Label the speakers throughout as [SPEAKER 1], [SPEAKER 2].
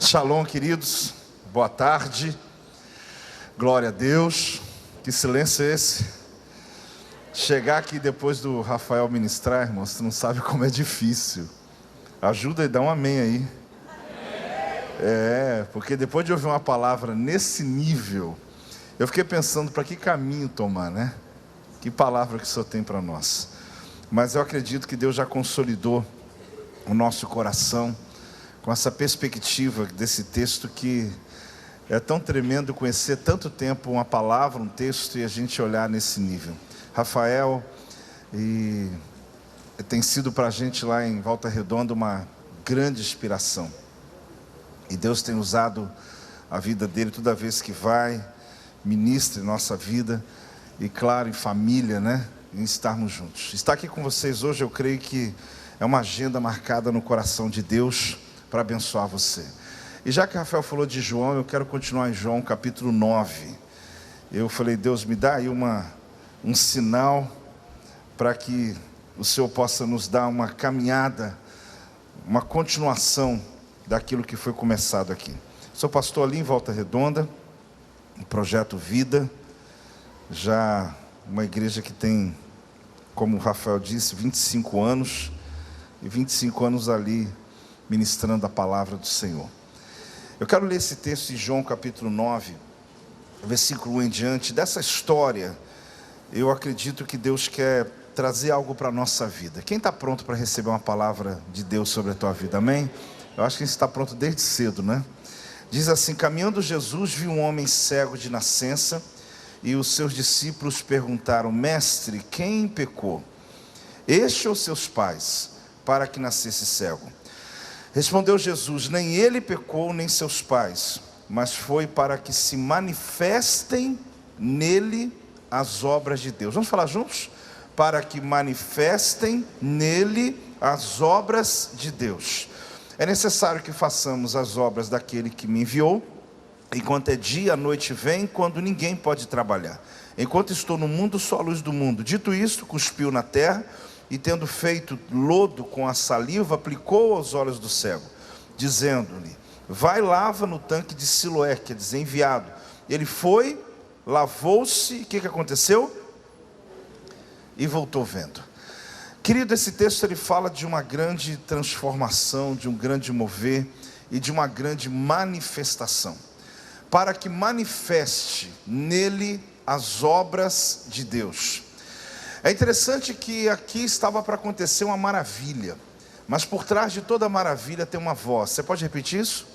[SPEAKER 1] Shalom, queridos, boa tarde, glória a Deus. Que silêncio é esse? Chegar aqui depois do Rafael ministrar, irmão, você não sabe como é difícil. Ajuda e dá um amém aí. Porque depois de ouvir uma palavra nesse nível, eu fiquei pensando para que caminho tomar, né? Que palavra que o Senhor tem para nós. Mas eu acredito que Deus já consolidou o nosso coração com essa perspectiva desse texto, que é tão tremendo conhecer tanto tempo uma palavra, um texto, e a gente olhar nesse nível. Rafael, e tem sido para a gente lá em Volta Redonda uma grande inspiração. E Deus tem usado a vida dele toda vez que vai, ministra em nossa vida, e claro, em família, né? Em estarmos juntos. Estar aqui com vocês hoje, eu creio que é uma agenda marcada no coração de Deus para abençoar você. E já que Rafael falou de João, eu quero continuar em João capítulo 9. Eu falei, Deus, me dá aí um sinal para que o Senhor possa nos dar uma caminhada, uma continuação daquilo que foi começado aqui. Sou pastor ali em Volta Redonda, no Projeto Vida, já uma igreja que tem, como o Rafael disse, 25 anos, e 25 anos ali ministrando a palavra do Senhor. Eu quero ler esse texto em João capítulo 9, versículo 1 em diante. Dessa história, eu acredito que Deus quer trazer algo para a nossa vida. Quem está pronto para receber uma palavra de Deus sobre a tua vida, amém? Eu acho que a gente está pronto desde cedo, né? Diz assim: caminhando Jesus, viu um homem cego de nascença, e os seus discípulos perguntaram: mestre, quem pecou, este ou seus pais, para que nascesse cego? Respondeu Jesus: nem ele pecou, nem seus pais, mas foi para que se manifestem nele as obras de Deus. Vamos falar juntos? Para que manifestem nele as obras de Deus. É necessário que façamos as obras daquele que me enviou. Enquanto é dia, a noite vem, quando ninguém pode trabalhar. Enquanto estou no mundo, sou a luz do mundo. Dito isto, cuspiu na terra, e tendo feito lodo com a saliva, aplicou aos olhos do cego, dizendo-lhe: vai, lava no tanque de Siloé, quer dizer, enviado. Ele foi, lavou-se, o que aconteceu? E voltou vendo. Querido, esse texto ele fala de uma grande transformação, de um grande mover e de uma grande manifestação, para que manifeste nele as obras de Deus. É interessante que aqui estava para acontecer uma maravilha, mas por trás de toda maravilha tem uma voz. Você pode repetir isso?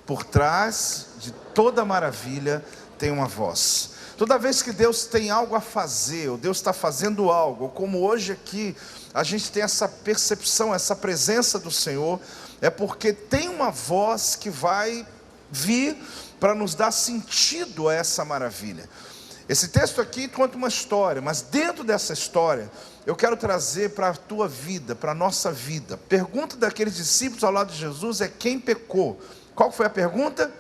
[SPEAKER 1] Por trás de toda maravilha tem uma voz. Toda vez que Deus tem algo a fazer, ou Deus está fazendo algo, ou como hoje aqui a gente tem essa percepção, essa presença do Senhor, é porque tem uma voz que vai vir para nos dar sentido a essa maravilha. Esse texto aqui conta uma história, mas dentro dessa história, eu quero trazer para a tua vida, para a nossa vida. A pergunta daqueles discípulos ao lado de Jesus é: quem pecou? Qual foi a pergunta?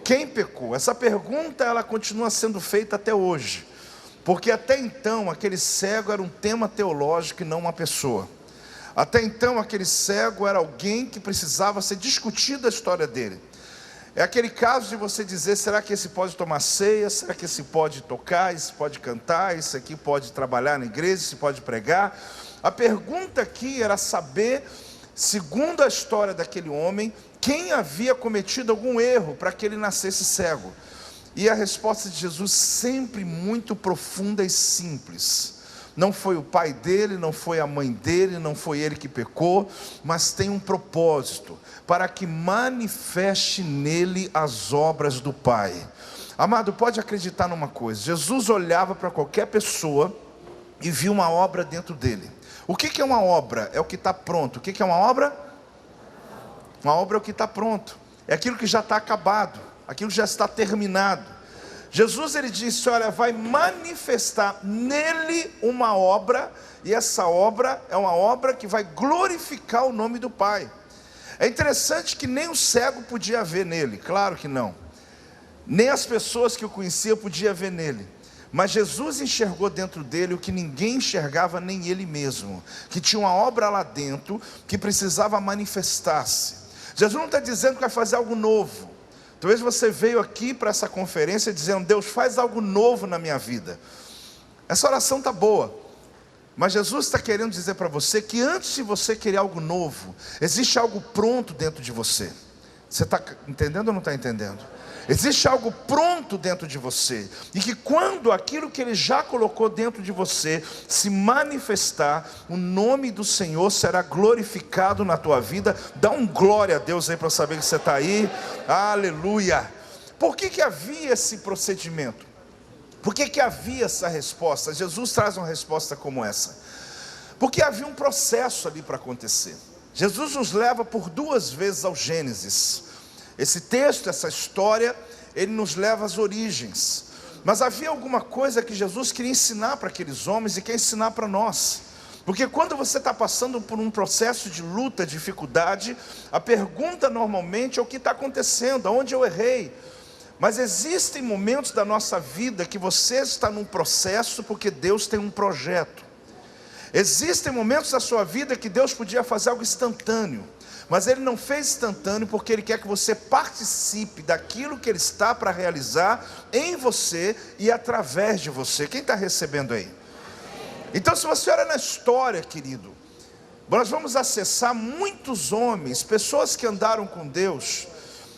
[SPEAKER 1] Quem pecou? Essa pergunta, ela continua sendo feita até hoje, porque até então, aquele cego era um tema teológico e não uma pessoa. Até então, aquele cego era alguém que precisava ser discutida a história dele. É aquele caso de você dizer: será que esse pode tomar ceia? Será que esse pode tocar? Esse pode cantar? Esse aqui pode trabalhar na igreja? Esse pode pregar? A pergunta aqui era saber, segundo a história daquele homem, quem havia cometido algum erro para que ele nascesse cego. E a resposta de Jesus sempre muito profunda e simples. Não foi o pai dele, não foi a mãe dele, não foi ele que pecou, mas tem um propósito: para que manifeste nele as obras do Pai. Amado, pode acreditar numa coisa: Jesus olhava para qualquer pessoa e viu uma obra dentro dele. O que é uma obra? É o que está pronto. O que é uma obra? Uma obra é o que está pronto, é aquilo que já está acabado, aquilo que já está terminado. Jesus, ele disse: olha, vai manifestar nele uma obra, e essa obra é uma obra que vai glorificar o nome do Pai. É interessante que nem o cego podia ver nele, claro que não, nem as pessoas que o conheciam podiam ver nele, mas Jesus enxergou dentro dele o que ninguém enxergava, nem ele mesmo, que tinha uma obra lá dentro que precisava manifestar-se. Jesus não está dizendo que vai fazer algo novo. Talvez você veio aqui para essa conferência dizendo: Deus, faz algo novo na minha vida. Essa oração está boa, mas Jesus está querendo dizer para você que antes de você querer algo novo, existe algo pronto dentro de você. Você está entendendo ou não está entendendo? Existe algo pronto dentro de você, e que quando aquilo que Ele já colocou dentro de você se manifestar, o nome do Senhor será glorificado na tua vida. Dá um glória a Deus aí para eu saber que você está aí. Aleluia. Por que havia esse procedimento? Por que havia essa resposta? Jesus traz uma resposta como essa. Porque havia um processo ali para acontecer. Jesus nos leva por 2 vezes ao Gênesis. Esse texto, essa história, ele nos leva às origens. Mas havia alguma coisa que Jesus queria ensinar para aqueles homens e quer ensinar para nós. Porque quando você está passando por um processo de luta, dificuldade, a pergunta normalmente é: o que está acontecendo? Aonde eu errei? Mas existem momentos da nossa vida que você está num processo porque Deus tem um projeto. Existem momentos da sua vida que Deus podia fazer algo instantâneo, mas Ele não fez instantâneo porque Ele quer que você participe daquilo que Ele está para realizar em você e através de você. Quem está recebendo aí? Então, se você olha na história, querido, nós vamos acessar muitos homens, pessoas que andaram com Deus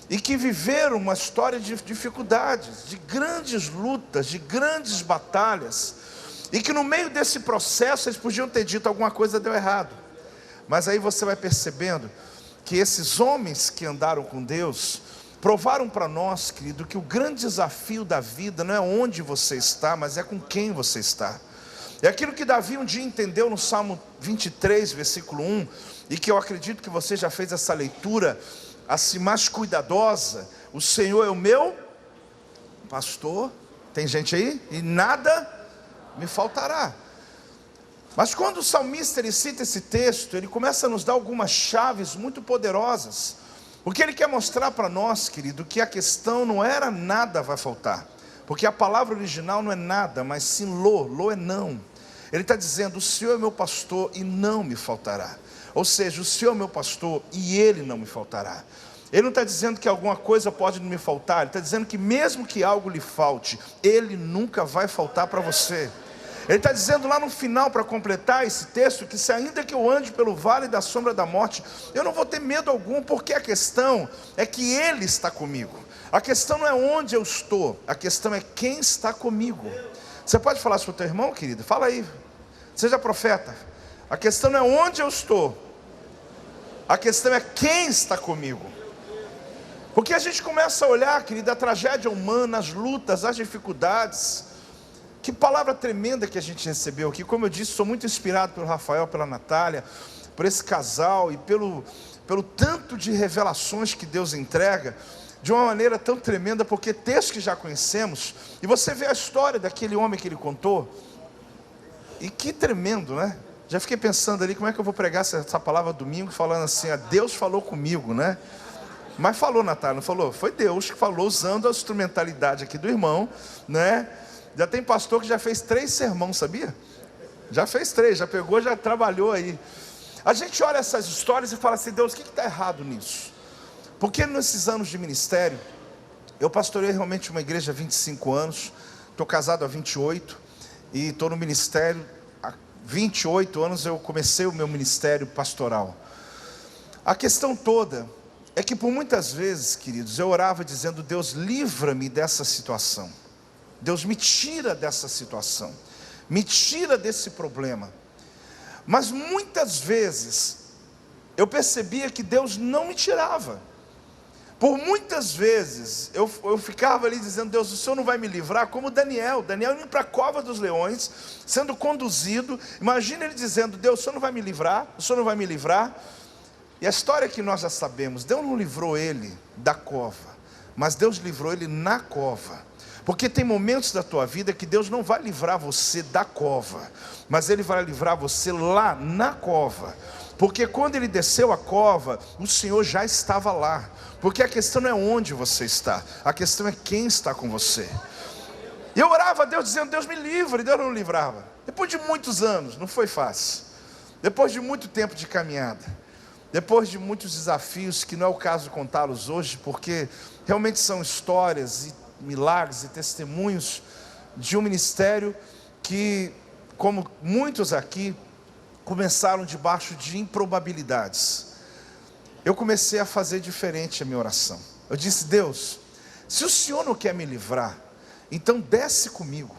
[SPEAKER 1] e que viveram uma história de dificuldades, de grandes lutas, de grandes batalhas, e que no meio desse processo eles podiam ter dito: alguma coisa deu errado. Mas aí você vai percebendo que esses homens que andaram com Deus provaram para nós, querido, que o grande desafio da vida não é onde você está, mas é com quem você está. É aquilo que Davi um dia entendeu no Salmo 23, versículo 1, e que eu acredito que você já fez essa leitura assim mais cuidadosa: o Senhor é o meu pastor, tem gente aí? E nada me faltará. Mas quando o salmista ele cita esse texto, ele começa a nos dar algumas chaves muito poderosas. Porque ele quer mostrar para nós, querido, que a questão não era nada vai faltar. Porque a palavra original não é nada, mas sim lo é não. Ele está dizendo: o Senhor é meu pastor e não me faltará. Ou seja, o Senhor é meu pastor e Ele não me faltará. Ele não está dizendo que alguma coisa pode me faltar. Ele está dizendo que mesmo que algo lhe falte, Ele nunca vai faltar para você. Ele está dizendo lá no final, para completar esse texto, que se ainda que eu ande pelo vale da sombra da morte, eu não vou ter medo algum, porque a questão é que Ele está comigo. A questão não é onde eu estou, a questão é quem está comigo. Você pode falar para o teu irmão, querido? Fala aí, seja profeta. A questão não é onde eu estou, a questão é quem está comigo. Porque a gente começa a olhar, querido, a tragédia humana, as lutas, as dificuldades. Que palavra tremenda que a gente recebeu aqui. Como eu disse, sou muito inspirado pelo Rafael, pela Natália, por esse casal e pelo tanto de revelações que Deus entrega, de uma maneira tão tremenda, porque textos que já conhecemos, e você vê a história daquele homem que ele contou, e que tremendo, né? Já fiquei pensando ali, como é que eu vou pregar essa palavra domingo, falando assim: Deus falou comigo, né? Mas falou, Natália, não falou? Foi Deus que falou, usando a instrumentalidade aqui do irmão, né? Já tem pastor que já fez 3 sermões, sabia? Já fez 3, já pegou, já trabalhou aí. A gente olha essas histórias e fala assim: Deus, o que está errado nisso? Porque nesses anos de ministério, eu pastorei realmente uma igreja há 25 anos, estou casado há 28, e estou no ministério há 28 anos, eu comecei o meu ministério pastoral. A questão toda é que por muitas vezes, queridos, eu orava dizendo: Deus, livra-me dessa situação. Deus, me tira dessa situação, me tira desse problema. Mas muitas vezes eu percebia que Deus não me tirava. Por muitas vezes eu ficava ali dizendo: Deus, o Senhor não vai me livrar? Como Daniel indo para a cova dos leões, sendo conduzido. Imagina ele dizendo: Deus, o Senhor não vai me livrar? O Senhor não vai me livrar? E a história que nós já sabemos, Deus não livrou ele da cova, mas Deus livrou ele na cova. Porque tem momentos da tua vida que Deus não vai livrar você da cova, mas Ele vai livrar você lá na cova. Porque quando Ele desceu a cova, o Senhor já estava lá. Porque a questão não é onde você está, a questão é quem está com você. E eu orava a Deus dizendo: Deus me livre, e Deus não livrava. Depois de muitos anos, não foi fácil. Depois de muito tempo de caminhada, depois de muitos desafios, que não é o caso contá-los hoje, porque realmente são histórias e milagres e testemunhos de um ministério que, como muitos aqui, começaram debaixo de improbabilidades. Eu comecei a fazer diferente a minha oração. Eu disse: Deus, se o Senhor não quer me livrar, então desce comigo.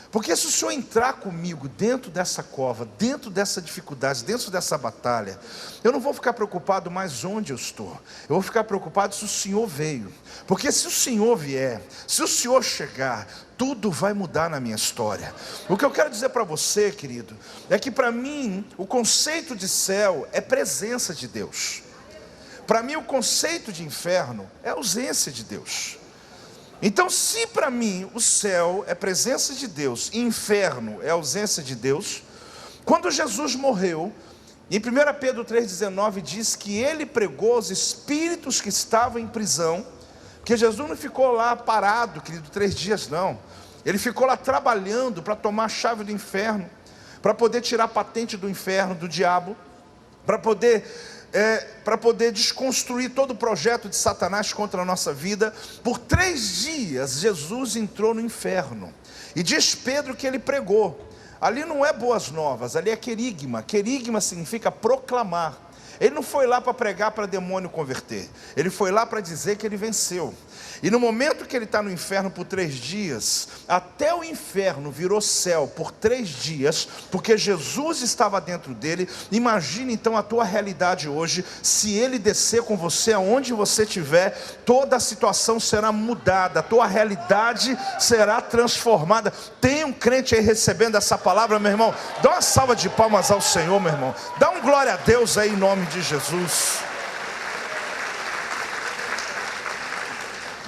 [SPEAKER 1] Porque se o Senhor entrar comigo dentro dessa cova, dentro dessa dificuldade, dentro dessa batalha, eu não vou ficar preocupado mais onde eu estou. Eu vou ficar preocupado se o Senhor veio. Porque se o Senhor vier, se o Senhor chegar, tudo vai mudar na minha história. O que eu quero dizer para você, querido, é que para mim, o conceito de céu é presença de Deus. Para mim, o conceito de inferno é ausência de Deus. Então, se para mim o céu é presença de Deus e inferno é ausência de Deus, quando Jesus morreu, em 1 Pedro 3,19 diz que ele pregou aos espíritos que estavam em prisão, porque Jesus não ficou lá parado, querido, 3 dias não. Ele ficou lá trabalhando para tomar a chave do inferno, para poder tirar a patente do inferno, do diabo, para poder desconstruir todo o projeto de Satanás contra a nossa vida. Por 3 dias Jesus entrou no inferno, e diz Pedro que ele pregou. Ali não é boas novas, ali é querigma. Querigma significa proclamar. Ele não foi lá para pregar para demônio converter, ele foi lá para dizer que ele venceu. E no momento que ele está no inferno por 3 dias, até o inferno virou céu por 3 dias, porque Jesus estava dentro dele. Imagine então a tua realidade hoje. Se ele descer com você aonde você estiver, toda a situação será mudada, a tua realidade será transformada. Tem um crente aí recebendo essa palavra, meu irmão? Dá uma salva de palmas ao Senhor, meu irmão. Dá um glória a Deus aí em nome de Jesus.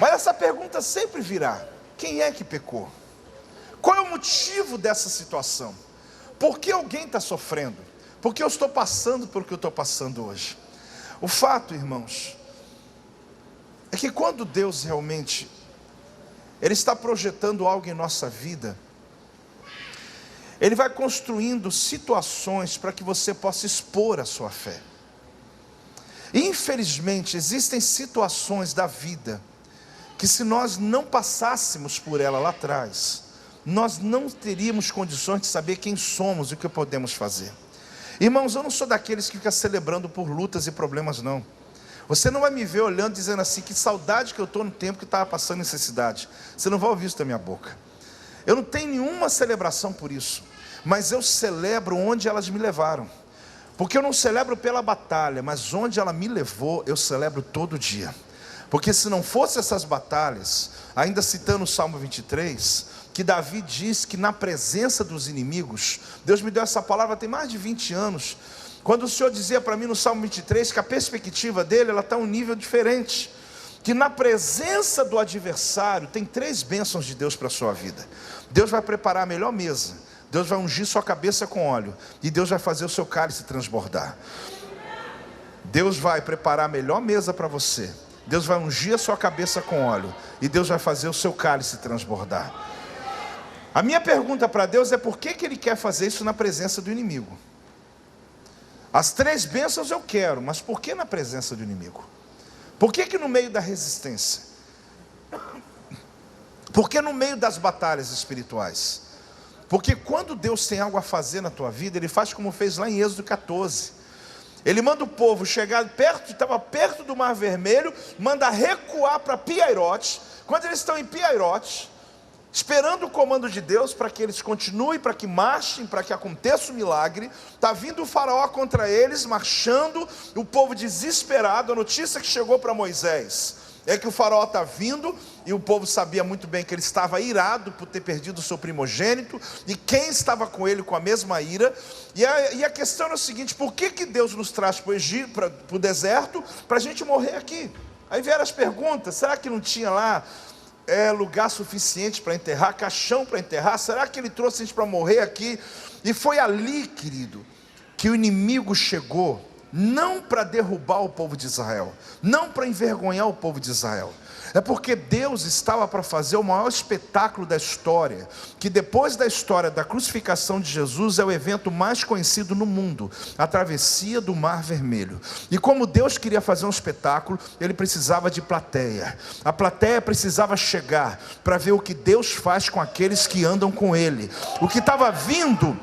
[SPEAKER 1] Mas essa pergunta sempre virá: quem é que pecou? Qual é o motivo dessa situação? Por que alguém está sofrendo? Por que eu estou passando por o que eu estou passando hoje? O fato, irmãos, é que quando Deus realmente Ele está projetando algo em nossa vida, Ele vai construindo situações para que você possa expor a sua fé. E infelizmente existem situações da vida que, se nós não passássemos por ela lá atrás, nós não teríamos condições de saber quem somos e o que podemos fazer. Irmãos, eu não sou daqueles que ficam celebrando por lutas e problemas, não. Você não vai me ver olhando dizendo assim: que saudade que eu estou no tempo que estava passando necessidade. Você não vai ouvir isso da minha boca. Eu não tenho nenhuma celebração por isso, mas eu celebro onde elas me levaram. Porque eu não celebro pela batalha, mas onde ela me levou, eu celebro todo dia. Porque se não fosse essas batalhas, ainda citando o Salmo 23, que Davi diz que na presença dos inimigos, Deus me deu essa palavra tem mais de 20 anos, quando o Senhor dizia para mim no Salmo 23, que a perspectiva dele, ela está a um nível diferente, que na presença do adversário, tem 3 bênçãos de Deus para a sua vida. Deus vai preparar a melhor mesa, Deus vai ungir sua cabeça com óleo, e Deus vai fazer o seu cálice transbordar. Deus vai preparar a melhor mesa para você, Deus vai ungir a sua cabeça com óleo, e Deus vai fazer o seu cálice transbordar. A minha pergunta para Deus é: por que Ele quer fazer isso na presença do inimigo? As 3 bênçãos eu quero, mas por que na presença do inimigo? Por que no meio da resistência? Por que no meio das batalhas espirituais? Porque quando Deus tem algo a fazer na tua vida, Ele faz como fez lá em Êxodo 14. Ele manda o povo chegar perto, estava perto do Mar Vermelho, manda recuar para Piairote. Quando eles estão em Piairote, esperando o comando de Deus para que eles continuem, para que marchem, para que aconteça o milagre, está vindo o faraó contra eles, marchando, o povo desesperado. A notícia que chegou para Moisés é que o faraó está vindo, e o povo sabia muito bem que ele estava irado por ter perdido o seu primogênito, e quem estava com ele com a mesma ira. E a questão é o seguinte: por que Deus nos traz para o Egito, para o deserto, para a gente morrer aqui? Aí vieram as perguntas: será que não tinha lá lugar suficiente para enterrar, caixão para enterrar? Será que Ele trouxe a gente para morrer aqui? E foi ali, querido, que o inimigo chegou, não para derrubar o povo de Israel, não para envergonhar o povo de Israel, É porque Deus estava para fazer o maior espetáculo da história, que depois da história da crucificação de Jesus é o evento mais conhecido no mundo, a travessia do Mar Vermelho. E como Deus queria fazer um espetáculo, Ele precisava de plateia. A plateia precisava chegar para ver o que Deus faz com aqueles que andam com Ele. O que estava vindo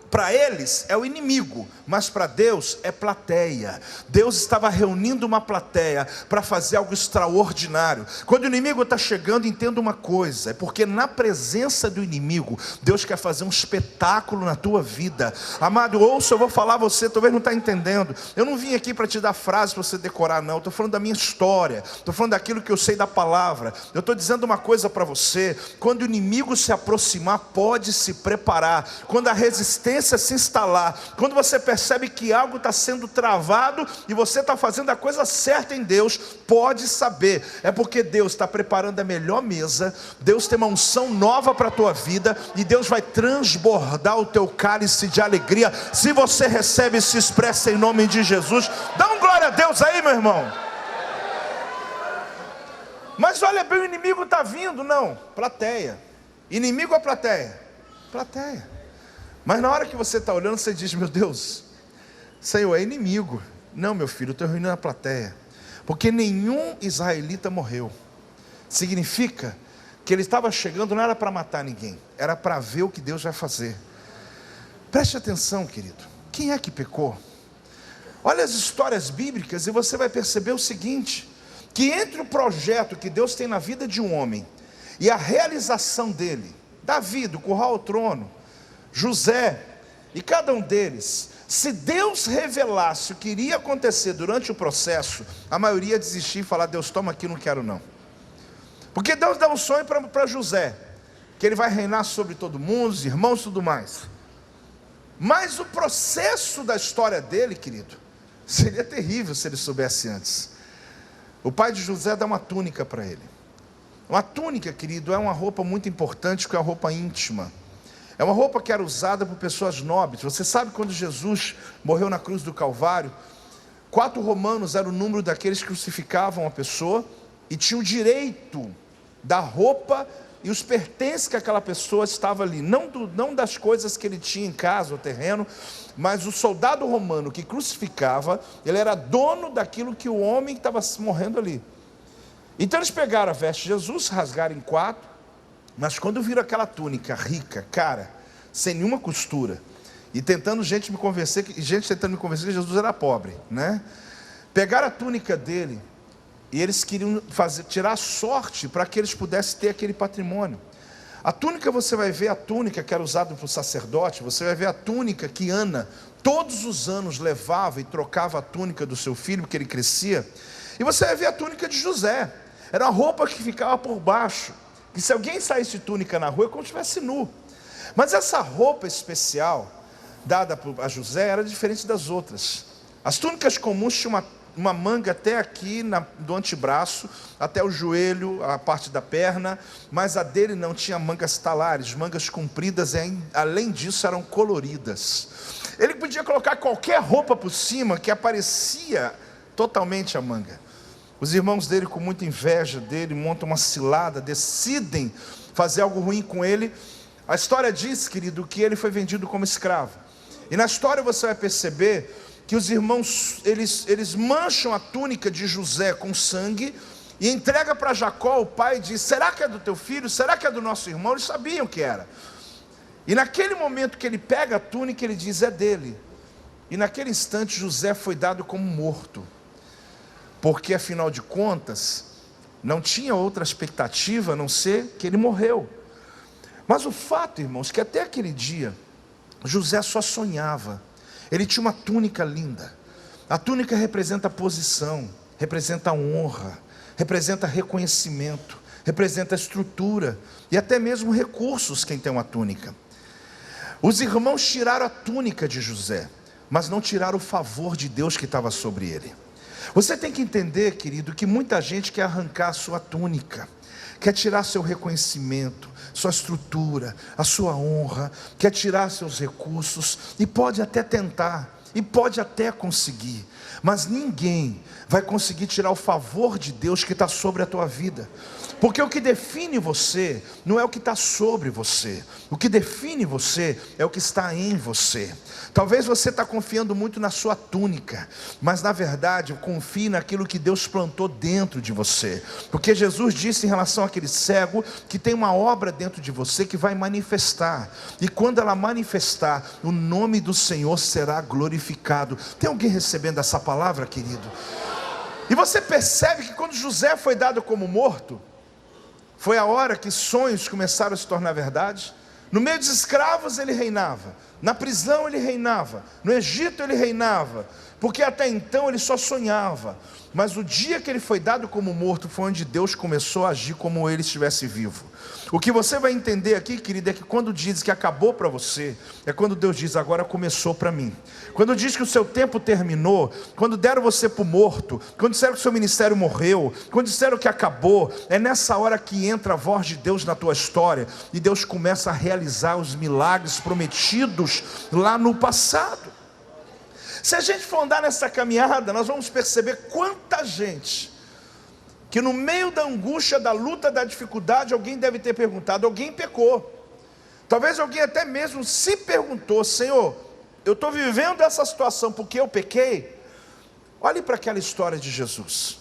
[SPEAKER 1] para eles é o inimigo, mas para Deus é plateia. Deus estava reunindo uma plateia para fazer algo extraordinário. Quando o inimigo está chegando, entenda uma coisa: é porque na presença do inimigo, Deus quer fazer um espetáculo na tua vida. Amado, ouça, eu vou falar a você, talvez não está entendendo. Eu não vim aqui para te dar frase para você decorar, não. Estou falando da minha história, estou falando daquilo que eu sei da palavra. Eu estou dizendo uma coisa para você: quando o inimigo se aproximar, pode se preparar. Quando a resistência se instalar, quando você percebe que algo está sendo travado e você está fazendo a coisa certa em Deus, pode saber, é porque Deus está preparando a melhor mesa. Deus tem uma unção nova para a tua vida, e Deus vai transbordar o teu cálice de alegria. Se você recebe, se expressa em nome de Jesus. Dá um glória a Deus aí, meu irmão. Mas olha bem, o inimigo está vindo. Não, plateia. Inimigo ou plateia? Plateia. Mas na hora que você está olhando, você diz: meu Deus, Senhor, é inimigo. Não, meu filho, eu estou reunindo a plateia, porque nenhum israelita morreu. Significa que ele estava chegando, não era para matar ninguém, era para ver o que Deus vai fazer. Preste atenção, querido, quem é que pecou? Olha as histórias bíblicas e você vai perceber o seguinte: que entre o projeto que Deus tem na vida de um homem e a realização dele, Davi, do curral ao trono, José e cada um deles, se Deus revelasse o que iria acontecer durante o processo, a maioria ia desistir e falar: Deus, toma aqui, não quero não. Porque Deus dá um sonho para José, que ele vai reinar sobre todo mundo, os irmãos e tudo mais. Mas o processo da história dele, querido, seria terrível se ele soubesse antes. O pai de José dá uma túnica para ele. Uma túnica, querido, é uma roupa muito importante, que é uma roupa íntima. É uma roupa que era usada por pessoas nobres. Você sabe, quando Jesus morreu na cruz do Calvário, 4 romanos era o número daqueles que crucificavam a pessoa e tinham o direito da roupa e os pertences que aquela pessoa estava ali, não das coisas que ele tinha em casa, o terreno, mas o soldado romano que crucificava, ele era dono daquilo que o homem estava morrendo ali. Então eles pegaram a veste de Jesus, rasgaram em 4, mas quando viram aquela túnica rica, cara, sem nenhuma costura, e tentando gente tentando me convencer que Jesus era pobre, né? Pegaram a túnica dele e eles queriam tirar a sorte para que eles pudessem ter aquele patrimônio. A túnica, você vai ver a túnica que era usada para o sacerdote, você vai ver a túnica que Ana todos os anos levava e trocava a túnica do seu filho, porque ele crescia, e você vai ver a túnica de José. Era uma roupa que ficava por baixo, que se alguém saísse de túnica na rua, é como se estivesse nu. Mas essa roupa especial, dada a José, era diferente das outras. As túnicas comuns tinham uma manga até aqui, do antebraço, até o joelho, a parte da perna, mas a dele não, tinha mangas talares, mangas compridas, e além disso eram coloridas. Ele podia colocar qualquer roupa por cima, que aparecia totalmente a manga. Os irmãos dele, com muita inveja dele, montam uma cilada, decidem fazer algo ruim com ele. A história diz, querido, que ele foi vendido como escravo. E na história você vai perceber que os irmãos, eles mancham a túnica de José com sangue e entrega para Jacó, o pai, e diz: será que é do teu filho? Será que é do nosso irmão? Eles sabiam que era. E naquele momento que ele pega a túnica, ele diz: é dele. E naquele instante José foi dado como morto, porque afinal de contas não tinha outra expectativa a não ser que ele morreu. Mas o fato, irmãos, que até aquele dia José só sonhava. Ele tinha uma túnica linda. A túnica representa posição, representa honra, representa reconhecimento, representa estrutura e até mesmo recursos. Quem tem uma túnica, os irmãos tiraram a túnica de José, mas não tiraram o favor de Deus que estava sobre ele. Você tem que entender, querido, que muita gente quer arrancar a sua túnica, quer tirar seu reconhecimento, sua estrutura, a sua honra, quer tirar seus recursos, e pode até tentar, e pode até conseguir, mas ninguém vai conseguir tirar o favor de Deus que está sobre a tua vida, porque o que define você não é o que está sobre você, o que define você é o que está em você. Talvez você está confiando muito na sua túnica, mas na verdade confie naquilo que Deus plantou dentro de você, porque Jesus disse em relação àquele cego, que tem uma obra dentro de você que vai manifestar, e quando ela manifestar, o nome do Senhor será glorificado. Tem alguém recebendo essa palavra, querido? E você percebe que quando José foi dado como morto, foi a hora que sonhos começaram a se tornar verdade. No meio dos escravos ele reinava, na prisão ele reinava, no Egito ele reinava, porque até então ele só sonhava. Mas o dia que ele foi dado como morto, foi onde Deus começou a agir como ele estivesse vivo. O que você vai entender aqui, querido, é que quando diz que acabou para você, é quando Deus diz, agora começou para mim. Quando diz que o seu tempo terminou, quando deram você para o morto, quando disseram que o seu ministério morreu, quando disseram que acabou, é nessa hora que entra a voz de Deus na tua história, e Deus começa a realizar os milagres prometidos lá no passado. Se a gente for andar nessa caminhada, nós vamos perceber quanta gente, que no meio da angústia, da luta, da dificuldade, alguém deve ter perguntado, alguém pecou. Talvez alguém até mesmo se perguntou, Senhor, eu estou vivendo essa situação porque eu pequei? Olhe para aquela história de Jesus.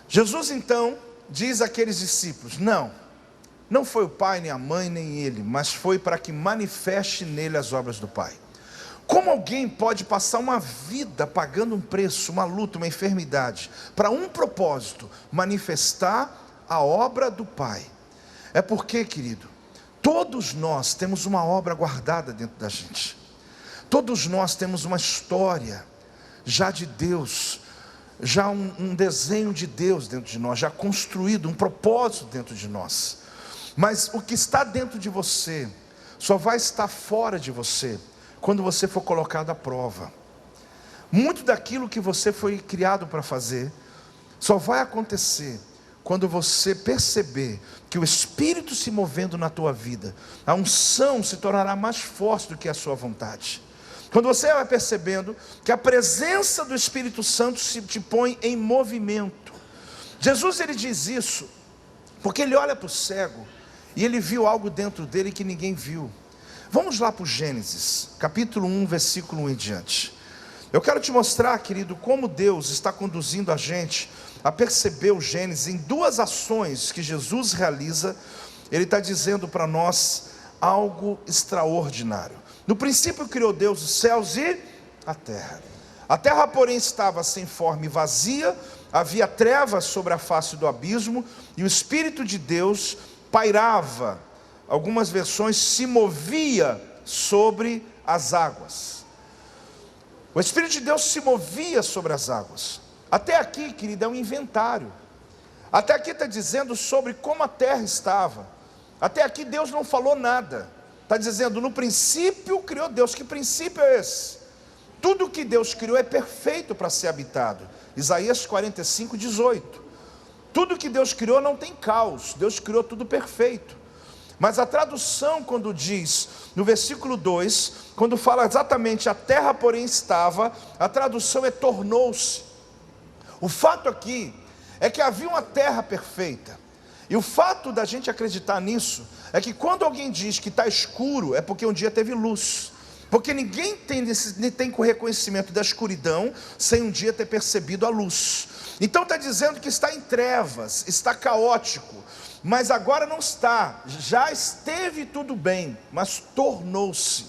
[SPEAKER 1] Jesus então diz àqueles discípulos, não foi o pai, nem a mãe, nem ele, mas foi para que manifeste nele as obras do Pai. Como alguém pode passar uma vida pagando um preço, uma luta, uma enfermidade, para um propósito, manifestar a obra do Pai? É porque, querido, todos nós temos uma obra guardada dentro da gente. Todos nós temos uma história já de Deus, já um desenho de Deus dentro de nós, já construído, um propósito dentro de nós. Mas o que está dentro de você, só vai estar fora de você, quando você for colocado à prova. Muito daquilo que você foi criado para fazer, só vai acontecer quando você perceber que o Espírito se movendo na tua vida, a unção se tornará mais forte do que a sua vontade. Quando você vai percebendo que a presença do Espírito Santo se te põe em movimento. Jesus ele diz isso, porque ele olha para o cego, e ele viu algo dentro dele que ninguém viu. Vamos lá para o Gênesis, capítulo 1, versículo 1 em diante. Eu quero te mostrar, querido, como Deus está conduzindo a gente a perceber o Gênesis em duas ações que Jesus realiza. Ele está dizendo para nós algo extraordinário. No princípio criou Deus os céus e a terra. A terra, porém, estava sem forma e vazia, havia trevas sobre a face do abismo, e o Espírito de Deus pairava, algumas versões, se movia sobre as águas. O Espírito de Deus se movia sobre as águas. Até aqui, querido, é um inventário. Até aqui está dizendo sobre como a terra estava. Até aqui Deus não falou nada. Está dizendo, no princípio criou Deus. Que princípio é esse? Tudo que Deus criou é perfeito para ser habitado. Isaías 45, 18. Tudo que Deus criou não tem caos. Deus criou tudo perfeito. Mas a tradução, quando diz, no versículo 2, quando fala exatamente a terra porém estava, a tradução é tornou-se. O fato aqui é que havia uma terra perfeita. E o fato da gente acreditar nisso, é que quando alguém diz que está escuro, é porque um dia teve luz. Porque ninguém tem reconhecimento da escuridão, sem um dia ter percebido a luz. Então está dizendo que está em trevas, está caótico. Mas agora não está, já esteve tudo bem, mas tornou-se.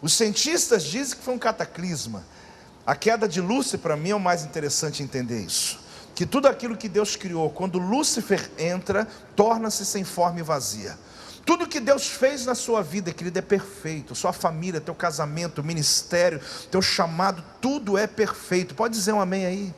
[SPEAKER 1] Os cientistas dizem que foi um cataclisma. A queda de Lúcifer, para mim, é o mais interessante entender isso. Que tudo aquilo que Deus criou, quando Lúcifer entra, torna-se sem forma e vazia. Tudo que Deus fez na sua vida, querido, é perfeito. Sua família, teu casamento, ministério, teu chamado, tudo é perfeito. Pode dizer um amém aí?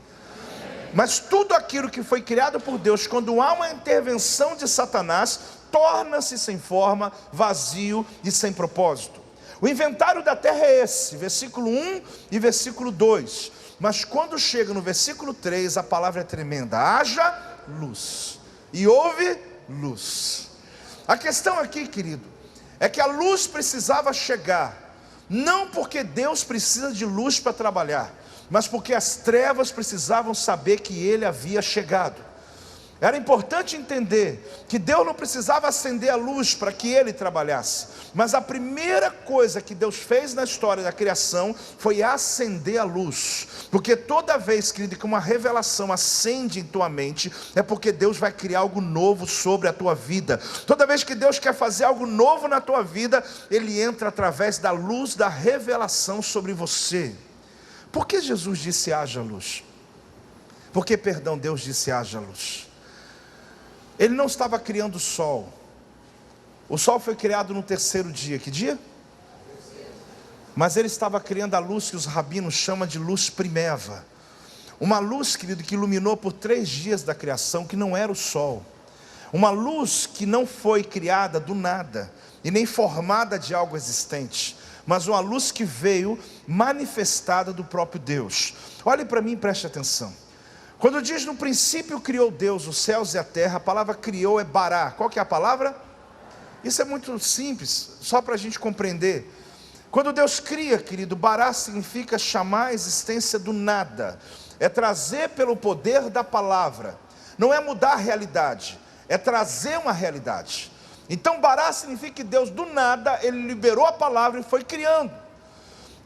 [SPEAKER 1] Mas tudo aquilo que foi criado por Deus, quando há uma intervenção de Satanás, torna-se sem forma, vazio e sem propósito. O inventário da terra é esse, versículo 1 e versículo 2. Mas quando chega no versículo 3, a palavra é tremenda. Haja luz. E houve luz. A questão aqui, querido, é que a luz precisava chegar Não porque Deus precisa de luz para trabalhar, mas porque as trevas precisavam saber que Ele havia chegado. Era importante entender que Deus não precisava acender a luz para que Ele trabalhasse, mas a primeira coisa que Deus fez na história da criação foi acender a luz, porque toda vez, querido, que uma revelação acende em tua mente, é porque Deus vai criar algo novo sobre a tua vida. Toda vez que Deus quer fazer algo novo na tua vida, Ele entra através da luz da revelação sobre você. Por que Jesus disse haja luz? Por que, perdão, Deus disse haja luz? Ele não estava criando o sol. O sol foi criado no terceiro dia. Que dia? Mas ele estava criando a luz que os rabinos chamam de luz primeva. Uma luz, querido, que iluminou por 3 dias da criação, que não era o sol. Uma luz que não foi criada do nada, e nem formada de algo existente, mas uma luz que veio manifestada do próprio Deus. Olhe para mim e preste atenção. Quando diz no princípio criou Deus os céus e a terra, a palavra criou é bará. Qual que é a palavra? Isso é muito simples, só para a gente compreender. Quando Deus cria, querido, bará significa chamar a existência do nada. É trazer pelo poder da palavra. Não é mudar a realidade, é trazer uma realidade. Então bará significa que Deus do nada, Ele liberou a palavra e foi criando.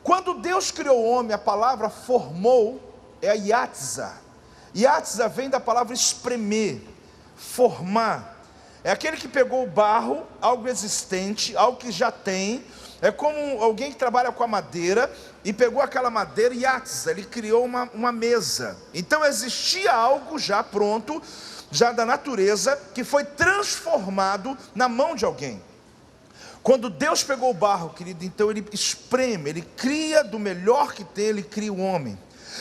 [SPEAKER 1] Quando Deus criou o homem, a palavra formou é a yatza. Yatza vem da palavra espremer, formar. É aquele que pegou o barro, algo existente, algo que já tem. É como alguém que trabalha com a madeira e pegou aquela madeira e yatza, ele criou uma mesa. Então existia algo já pronto, já da natureza, que foi transformado na mão de alguém. Quando Deus pegou o barro, querido, então Ele espreme, Ele cria do melhor que tem, Ele cria o homem.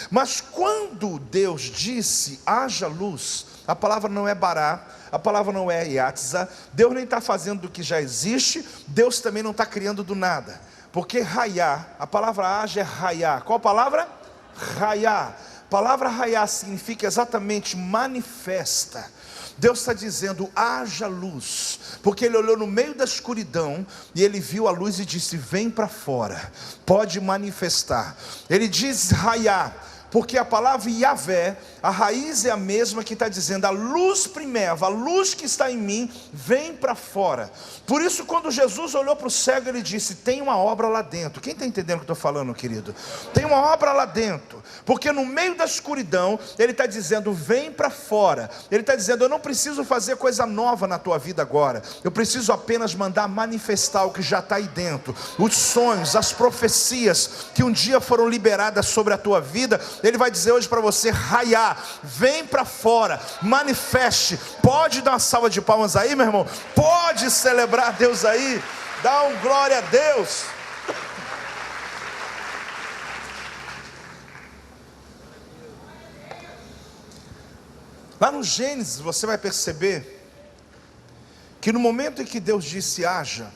[SPEAKER 1] Mas quando Deus disse haja luz, a palavra não é bará, a palavra não é yatza. Deus nem está fazendo do que já existe, Deus também não está criando do nada. Porque raiá, a palavra haja é raiá. Qual palavra? Raiá. A palavra raiá significa exatamente manifesta. Deus está dizendo haja luz, porque Ele olhou no meio da escuridão e Ele viu a luz e disse vem para fora, pode manifestar. Ele diz raiá, porque a palavra Yahvé, a raiz é a mesma que está dizendo a luz primeva, a luz que está em mim, vem para fora. Por isso quando Jesus olhou para o cego, Ele disse, tem uma obra lá dentro. Quem está entendendo o que eu estou falando, querido? Tem uma obra lá dentro, porque no meio da escuridão, Ele está dizendo, vem para fora. Ele está dizendo, eu não preciso fazer coisa nova na tua vida agora, eu preciso apenas mandar manifestar o que já está aí dentro. Os sonhos, as profecias, que um dia foram liberadas sobre a tua vida, Ele vai dizer hoje para você, raiá, vem para fora, manifeste. Pode dar uma salva de palmas aí, meu irmão? Pode celebrar Deus aí? Dá um glória a Deus. Lá no Gênesis você vai perceber que no momento em que Deus disse haja,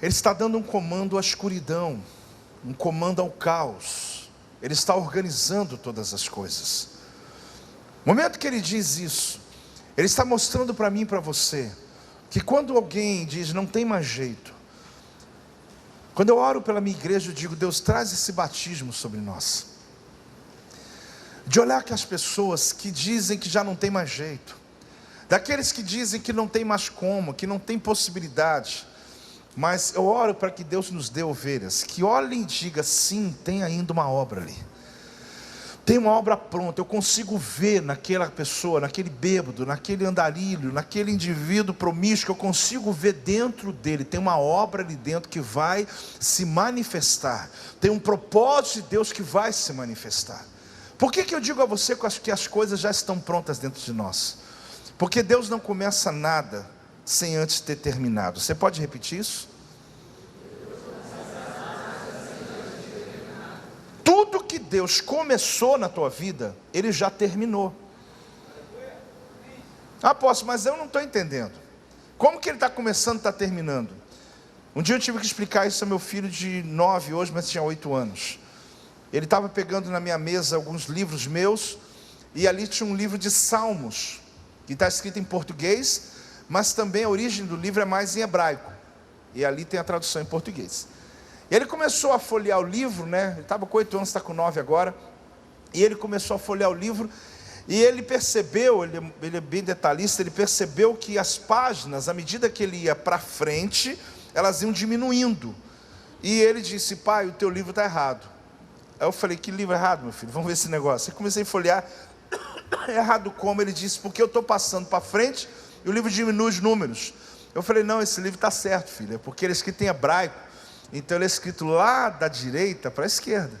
[SPEAKER 1] Ele está dando um comando à escuridão, um comando ao caos. Ele está organizando todas as coisas. No momento que Ele diz isso, Ele está mostrando para mim e para você, que quando alguém diz não tem mais jeito, quando eu oro pela minha igreja, eu digo, Deus, traz esse batismo sobre nós, de olhar que as pessoas que dizem que já não tem mais jeito, daqueles que dizem que não tem mais como, que não tem possibilidade, mas eu oro para que Deus nos dê ovelhas, que olhem e digam, sim, tem ainda uma obra ali, tem uma obra pronta. Eu consigo ver naquela pessoa, naquele bêbado, naquele andarilho, naquele indivíduo promíscuo, eu consigo ver dentro dele, tem uma obra ali dentro que vai se manifestar, tem um propósito de Deus que vai se manifestar. Por que eu digo a você que as coisas já estão prontas dentro de nós? Porque Deus não começa nada sem antes ter terminado. Você pode repetir isso? Tudo que Deus começou na tua vida, Ele já terminou. Apóstolo, mas eu não estou entendendo. Como que Ele está começando e está terminando? Um dia eu tive que explicar isso ao meu filho de 9 hoje, mas tinha 8 anos. Ele estava pegando na minha mesa alguns livros meus, e ali tinha um livro de Salmos, que está escrito em português, mas também a origem do livro é mais em hebraico, e ali tem a tradução em português. Ele começou a folhear o livro, né? Ele estava com 8 anos, está com 9 agora. E ele começou a folhear o livro. E ele percebeu, ele é bem detalhista, ele percebeu que as páginas, à medida que ele ia para frente, elas iam diminuindo. E ele disse: pai, o teu livro está errado. Aí eu falei: que livro errado, meu filho? Vamos ver esse negócio. Eu comecei a folhear. Errado como? Ele disse: porque eu estou passando para frente e o livro diminui os números. Eu falei: não, esse livro está certo, filho, é porque ele é escrito em hebraico. Então ele é escrito lá da direita para a esquerda.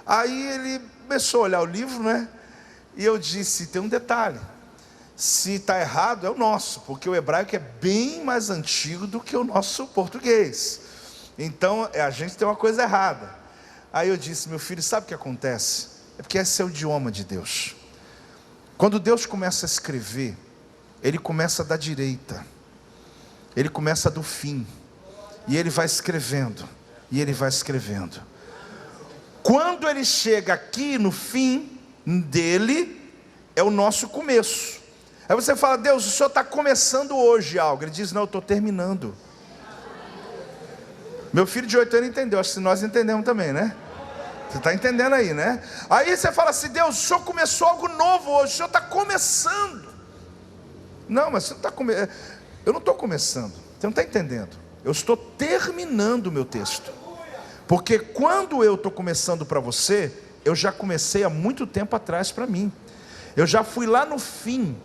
[SPEAKER 1] Aí ele começou a olhar o livro, né? E eu disse: tem um detalhe, se está errado é o nosso, porque o hebraico é bem mais antigo do que o nosso português. Então a gente tem uma coisa errada. Aí eu disse: meu filho, sabe o que acontece? É porque esse é o idioma de Deus. Quando Deus começa a escrever, Ele começa da direita, Ele começa do fim, e Ele vai escrevendo, e Ele vai escrevendo. Quando Ele chega aqui no fim dele, é o nosso começo. Aí você fala: Deus, o Senhor está começando hoje algo. Ele diz: não, eu estou terminando. Meu filho de 8 anos entendeu, acho que nós entendemos também, né? Você está entendendo aí, né? Aí você fala assim: Deus, o Senhor começou algo novo hoje, o Senhor está começando. Não, mas você não está começando. Eu não estou começando, você não está entendendo. Eu estou terminando o meu texto. Porque quando eu estou começando para você, eu já comecei há muito tempo atrás para mim. Eu já fui lá no fim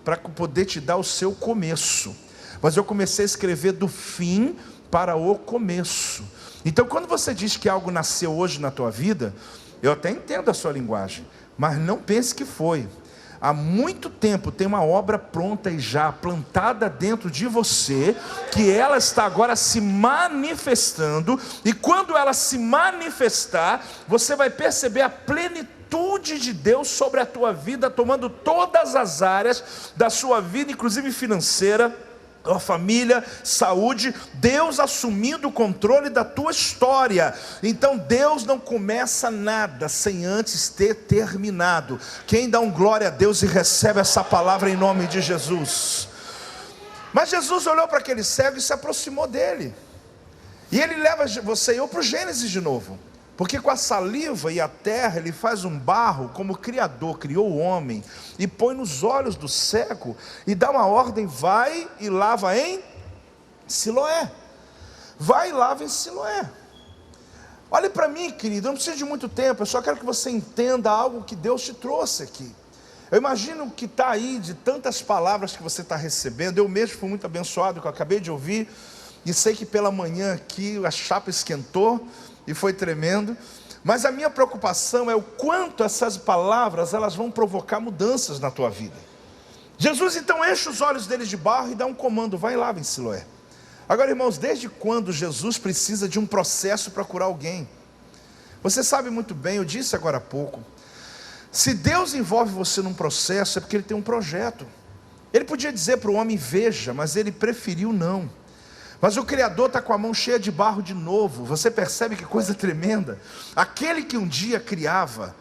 [SPEAKER 1] para poder te dar o seu começo. Mas eu comecei a escrever do fim para o começo. Então quando você diz que algo nasceu hoje na tua vida, eu até entendo a sua linguagem, mas não pense que foi. Há muito tempo tem uma obra pronta e já plantada dentro de você, que ela está agora se manifestando, e quando ela se manifestar, você vai perceber a plenitude de Deus sobre a tua vida, tomando todas as áreas da sua vida, inclusive financeira, a família, saúde, Deus assumindo o controle da tua história. Então Deus não começa nada sem antes ter terminado. Quem dá um glória a Deus e recebe essa palavra em nome de Jesus? Mas Jesus olhou para aquele cego e se aproximou dele, e ele leva você e eu para o Gênesis de novo. Porque com a saliva e a terra ele faz um barro, como o Criador criou o homem, e põe nos olhos do cego, e dá uma ordem: vai e lava em Siloé. Vai e lava em Siloé. Olhe para mim, querido, eu não preciso de muito tempo, eu só quero que você entenda algo que Deus te trouxe aqui. Eu imagino que está aí, de tantas palavras que você está recebendo. Eu mesmo fui muito abençoado, que eu acabei de ouvir, e sei que pela manhã aqui a chapa esquentou, e foi tremendo. Mas a minha preocupação é o quanto essas palavras elas vão provocar mudanças na tua vida. Jesus então enche os olhos deles de barro e dá um comando: vai lá em Siloé. Agora, irmãos, desde quando Jesus precisa de um processo para curar alguém? Você sabe muito bem, eu disse agora há pouco, se Deus envolve você num processo, é porque Ele tem um projeto. Ele podia dizer para o homem: veja, mas ele preferiu não. Mas o Criador está com a mão cheia de barro de novo. Você percebe que coisa tremenda? Aquele que um dia criava,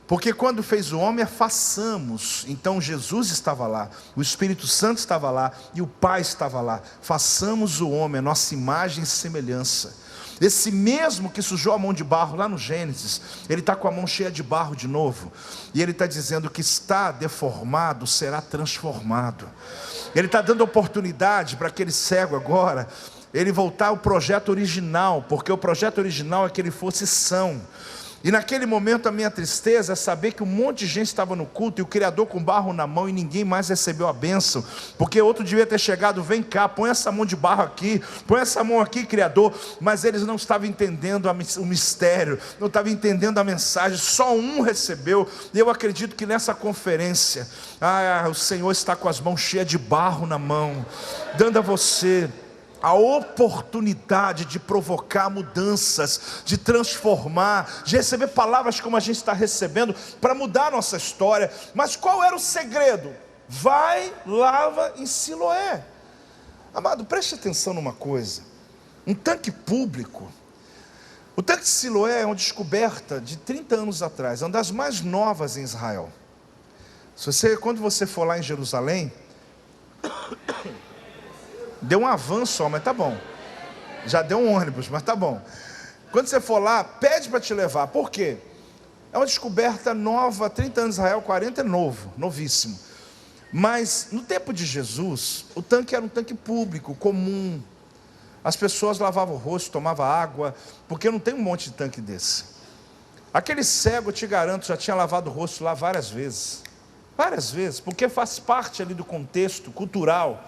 [SPEAKER 1] porque quando fez o homem, façamos. Então Jesus estava lá, o Espírito Santo estava lá, e o Pai estava lá. Façamos o homem, a nossa imagem e semelhança. Esse mesmo que sujou a mão de barro lá no Gênesis, ele está com a mão cheia de barro de novo, e ele está dizendo que está deformado será transformado. Ele está dando oportunidade para aquele cego agora, ele voltar ao projeto original, porque o projeto original é que ele fosse são. E naquele momento a minha tristeza é saber que um monte de gente estava no culto, e o Criador com barro na mão, e ninguém mais recebeu a bênção, porque outro devia ter chegado: vem cá, põe essa mão de barro aqui, põe essa mão aqui, Criador. Mas eles não estavam entendendo o mistério, não estavam entendendo a mensagem. Só um recebeu. E eu acredito que nessa conferência, o Senhor está com as mãos cheias de barro na mão, dando a você a oportunidade de provocar mudanças, de transformar, de receber palavras como a gente está recebendo, para mudar a nossa história. Mas qual era o segredo? Vai, lava em Siloé. Amado, preste atenção numa coisa. Um tanque público, o tanque de Siloé é uma descoberta de 30 anos atrás, é uma das mais novas em Israel. Quando você for lá em Jerusalém, deu um avanço só, mas tá bom. Já deu um ônibus, mas tá bom. Quando você for lá, pede para te levar. Por quê? É uma descoberta nova. 30 anos de Israel, 40 é novo, novíssimo. Mas no tempo de Jesus, o tanque era um tanque público, comum. As pessoas lavavam o rosto, tomavam água, porque não tem um monte de tanque desse. Aquele cego, eu te garanto, já tinha lavado o rosto lá várias vezes, porque faz parte ali do contexto cultural.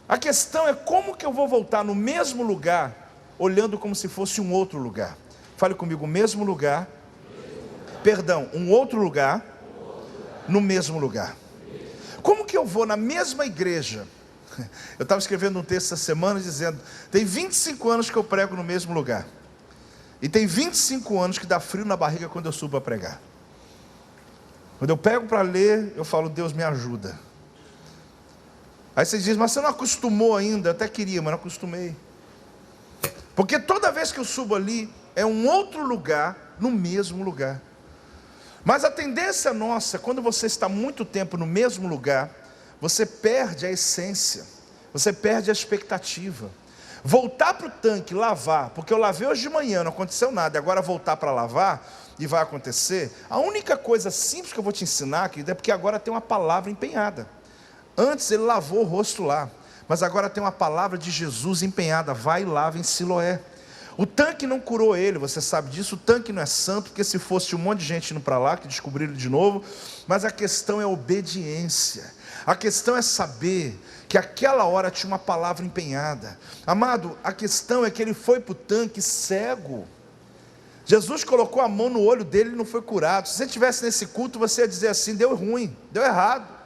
[SPEAKER 1] A questão é como que eu vou voltar no mesmo lugar, olhando como se fosse um outro lugar. Fale comigo, mesmo lugar, um outro lugar, no mesmo lugar. Como que eu vou na mesma igreja? Eu estava escrevendo um texto essa semana dizendo, tem 25 anos que eu prego no mesmo lugar. E tem 25 anos que dá frio na barriga quando eu subo a pregar. Quando eu pego para ler, eu falo, Deus me ajuda. Aí você diz, mas você não acostumou ainda? Eu até queria, mas não acostumei. Porque toda vez que eu subo ali, é um outro lugar, no mesmo lugar. Mas a tendência nossa, quando você está muito tempo no mesmo lugar, você perde a essência, você perde a expectativa. Voltar para o tanque, lavar, porque eu lavei hoje de manhã, não aconteceu nada, agora voltar para lavar, e vai acontecer. A única coisa simples que eu vou te ensinar, querido, é porque agora tem uma palavra empenhada. Antes ele lavou o rosto lá, mas agora tem uma palavra de Jesus empenhada, vai e lava em Siloé. O tanque não curou ele, você sabe disso, o tanque não é santo, porque se fosse um monte de gente indo para lá, que descobriram de novo, mas a questão é obediência, a questão é saber que aquela hora tinha uma palavra empenhada. Amado, a questão é que ele foi para o tanque cego, Jesus colocou a mão no olho dele e não foi curado. Se você estivesse nesse culto, você ia dizer assim, deu ruim, deu errado.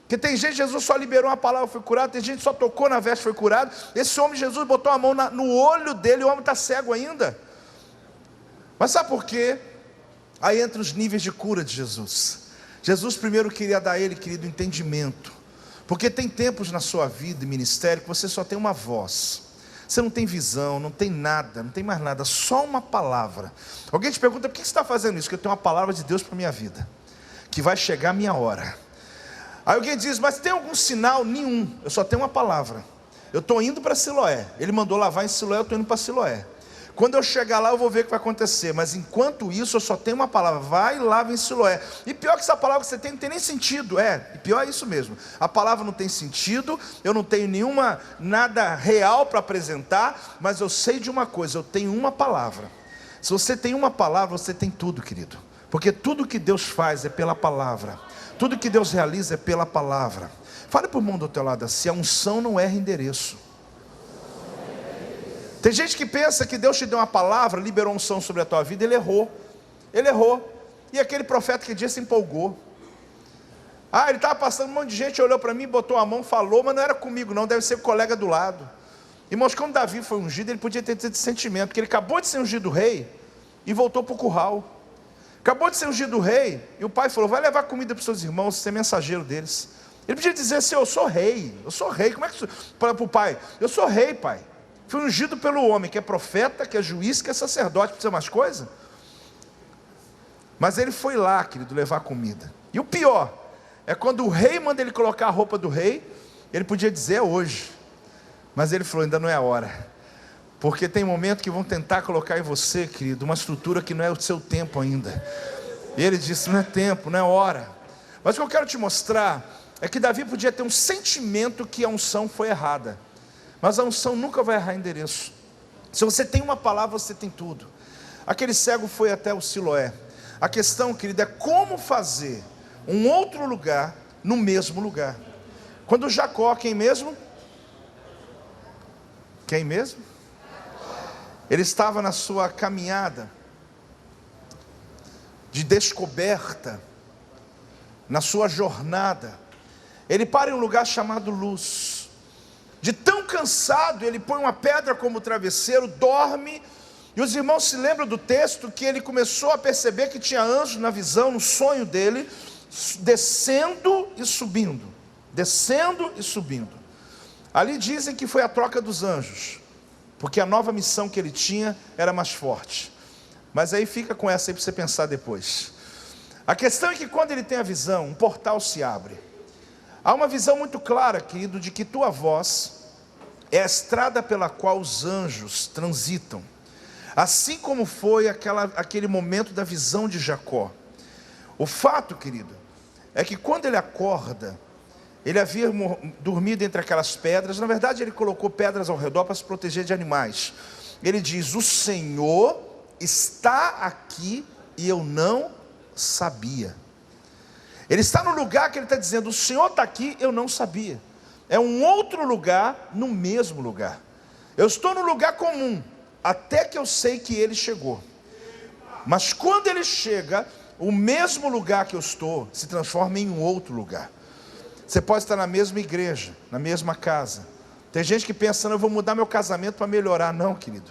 [SPEAKER 1] Porque tem gente, Jesus só liberou uma palavra, foi curado. Tem gente que só tocou na veste, foi curado. Esse homem, Jesus botou a mão no olho dele, o homem está cego ainda. Mas sabe por quê? Aí entra os níveis de cura de Jesus. Jesus primeiro queria dar a ele, querido, entendimento. Porque tem tempos na sua vida e ministério que você só tem uma voz. Você não tem visão, não tem nada, não tem mais nada, só uma palavra. Alguém te pergunta, por que você está fazendo isso? Porque eu tenho uma palavra de Deus para a minha vida, que vai chegar a minha hora. Aí alguém diz, mas tem algum sinal? Nenhum, eu só tenho uma palavra. Eu estou indo para Siloé, ele mandou lavar em Siloé, eu estou indo para Siloé. Quando eu chegar lá eu vou ver o que vai acontecer, mas enquanto isso eu só tenho uma palavra, vai e lava em Siloé. E pior que essa palavra que você tem não tem nem sentido, e pior é isso mesmo, a palavra não tem sentido, eu não tenho nada real para apresentar, mas eu sei de uma coisa, eu tenho uma palavra. Se você tem uma palavra, você tem tudo, querido, porque tudo que Deus faz é pela palavra, tudo que Deus realiza é pela palavra. Fale para o irmão do teu lado assim, a unção não erra endereço. Tem gente que pensa que Deus te deu uma palavra, liberou unção sobre a tua vida, ele errou. E aquele profeta que disse se empolgou. Ele estava passando, um monte de gente olhou para mim, botou a mão, falou, mas não era comigo não, deve ser o colega do lado. Irmãos, quando Davi foi ungido, ele podia ter tido esse sentimento, porque ele acabou de ser ungido rei e voltou para o curral. Acabou de ser ungido rei, e o pai falou, vai levar comida para os seus irmãos, você é mensageiro deles. Ele podia dizer assim, eu sou rei, como é que para o pai? Eu sou rei, pai. Fui ungido pelo homem, que é profeta, que é juiz, que é sacerdote, precisa mais coisa? Mas ele foi lá, querido, levar comida. E o pior, é quando o rei manda ele colocar a roupa do rei, ele podia dizer é hoje. Mas ele falou, ainda não é a hora. Porque tem momento que vão tentar colocar em você, querido, uma estrutura que não é o seu tempo ainda. E ele disse, não é tempo, não é hora. Mas o que eu quero te mostrar, é que Davi podia ter um sentimento que a unção foi errada. Mas a unção nunca vai errar endereço. Se você tem uma palavra, você tem tudo. Aquele cego foi até o Siloé. A questão, querido, é como fazer um outro lugar no mesmo lugar. Quando Jacó, quem mesmo? Quem mesmo? Ele estava na sua caminhada de descoberta, na sua jornada. Ele para em um lugar chamado Luz. De tão cansado, ele põe uma pedra como travesseiro, dorme, e os irmãos se lembram do texto, que ele começou a perceber que tinha anjos na visão, no sonho dele, descendo e subindo, ali dizem que foi a troca dos anjos, porque a nova missão que ele tinha era mais forte, mas aí fica com essa aí para você pensar depois. A questão é que quando ele tem a visão, um portal se abre. Há uma visão muito clara, querido, de que tua voz é a estrada pela qual os anjos transitam. Assim como foi aquele momento da visão de Jacó. O fato, querido, é que quando ele acorda, ele havia dormido entre aquelas pedras. Na verdade, ele colocou pedras ao redor para se proteger de animais. Ele diz: o Senhor está aqui e eu não sabia. Ele está no lugar que ele está dizendo: o Senhor está aqui, eu não sabia. É um outro lugar no mesmo lugar. Eu estou no lugar comum, até que eu sei que ele chegou. Mas quando ele chega, o mesmo lugar que eu estou se transforma em um outro lugar. Você pode estar na mesma igreja, na mesma casa. Tem gente que pensa: eu vou mudar meu casamento para melhorar. Não, querido.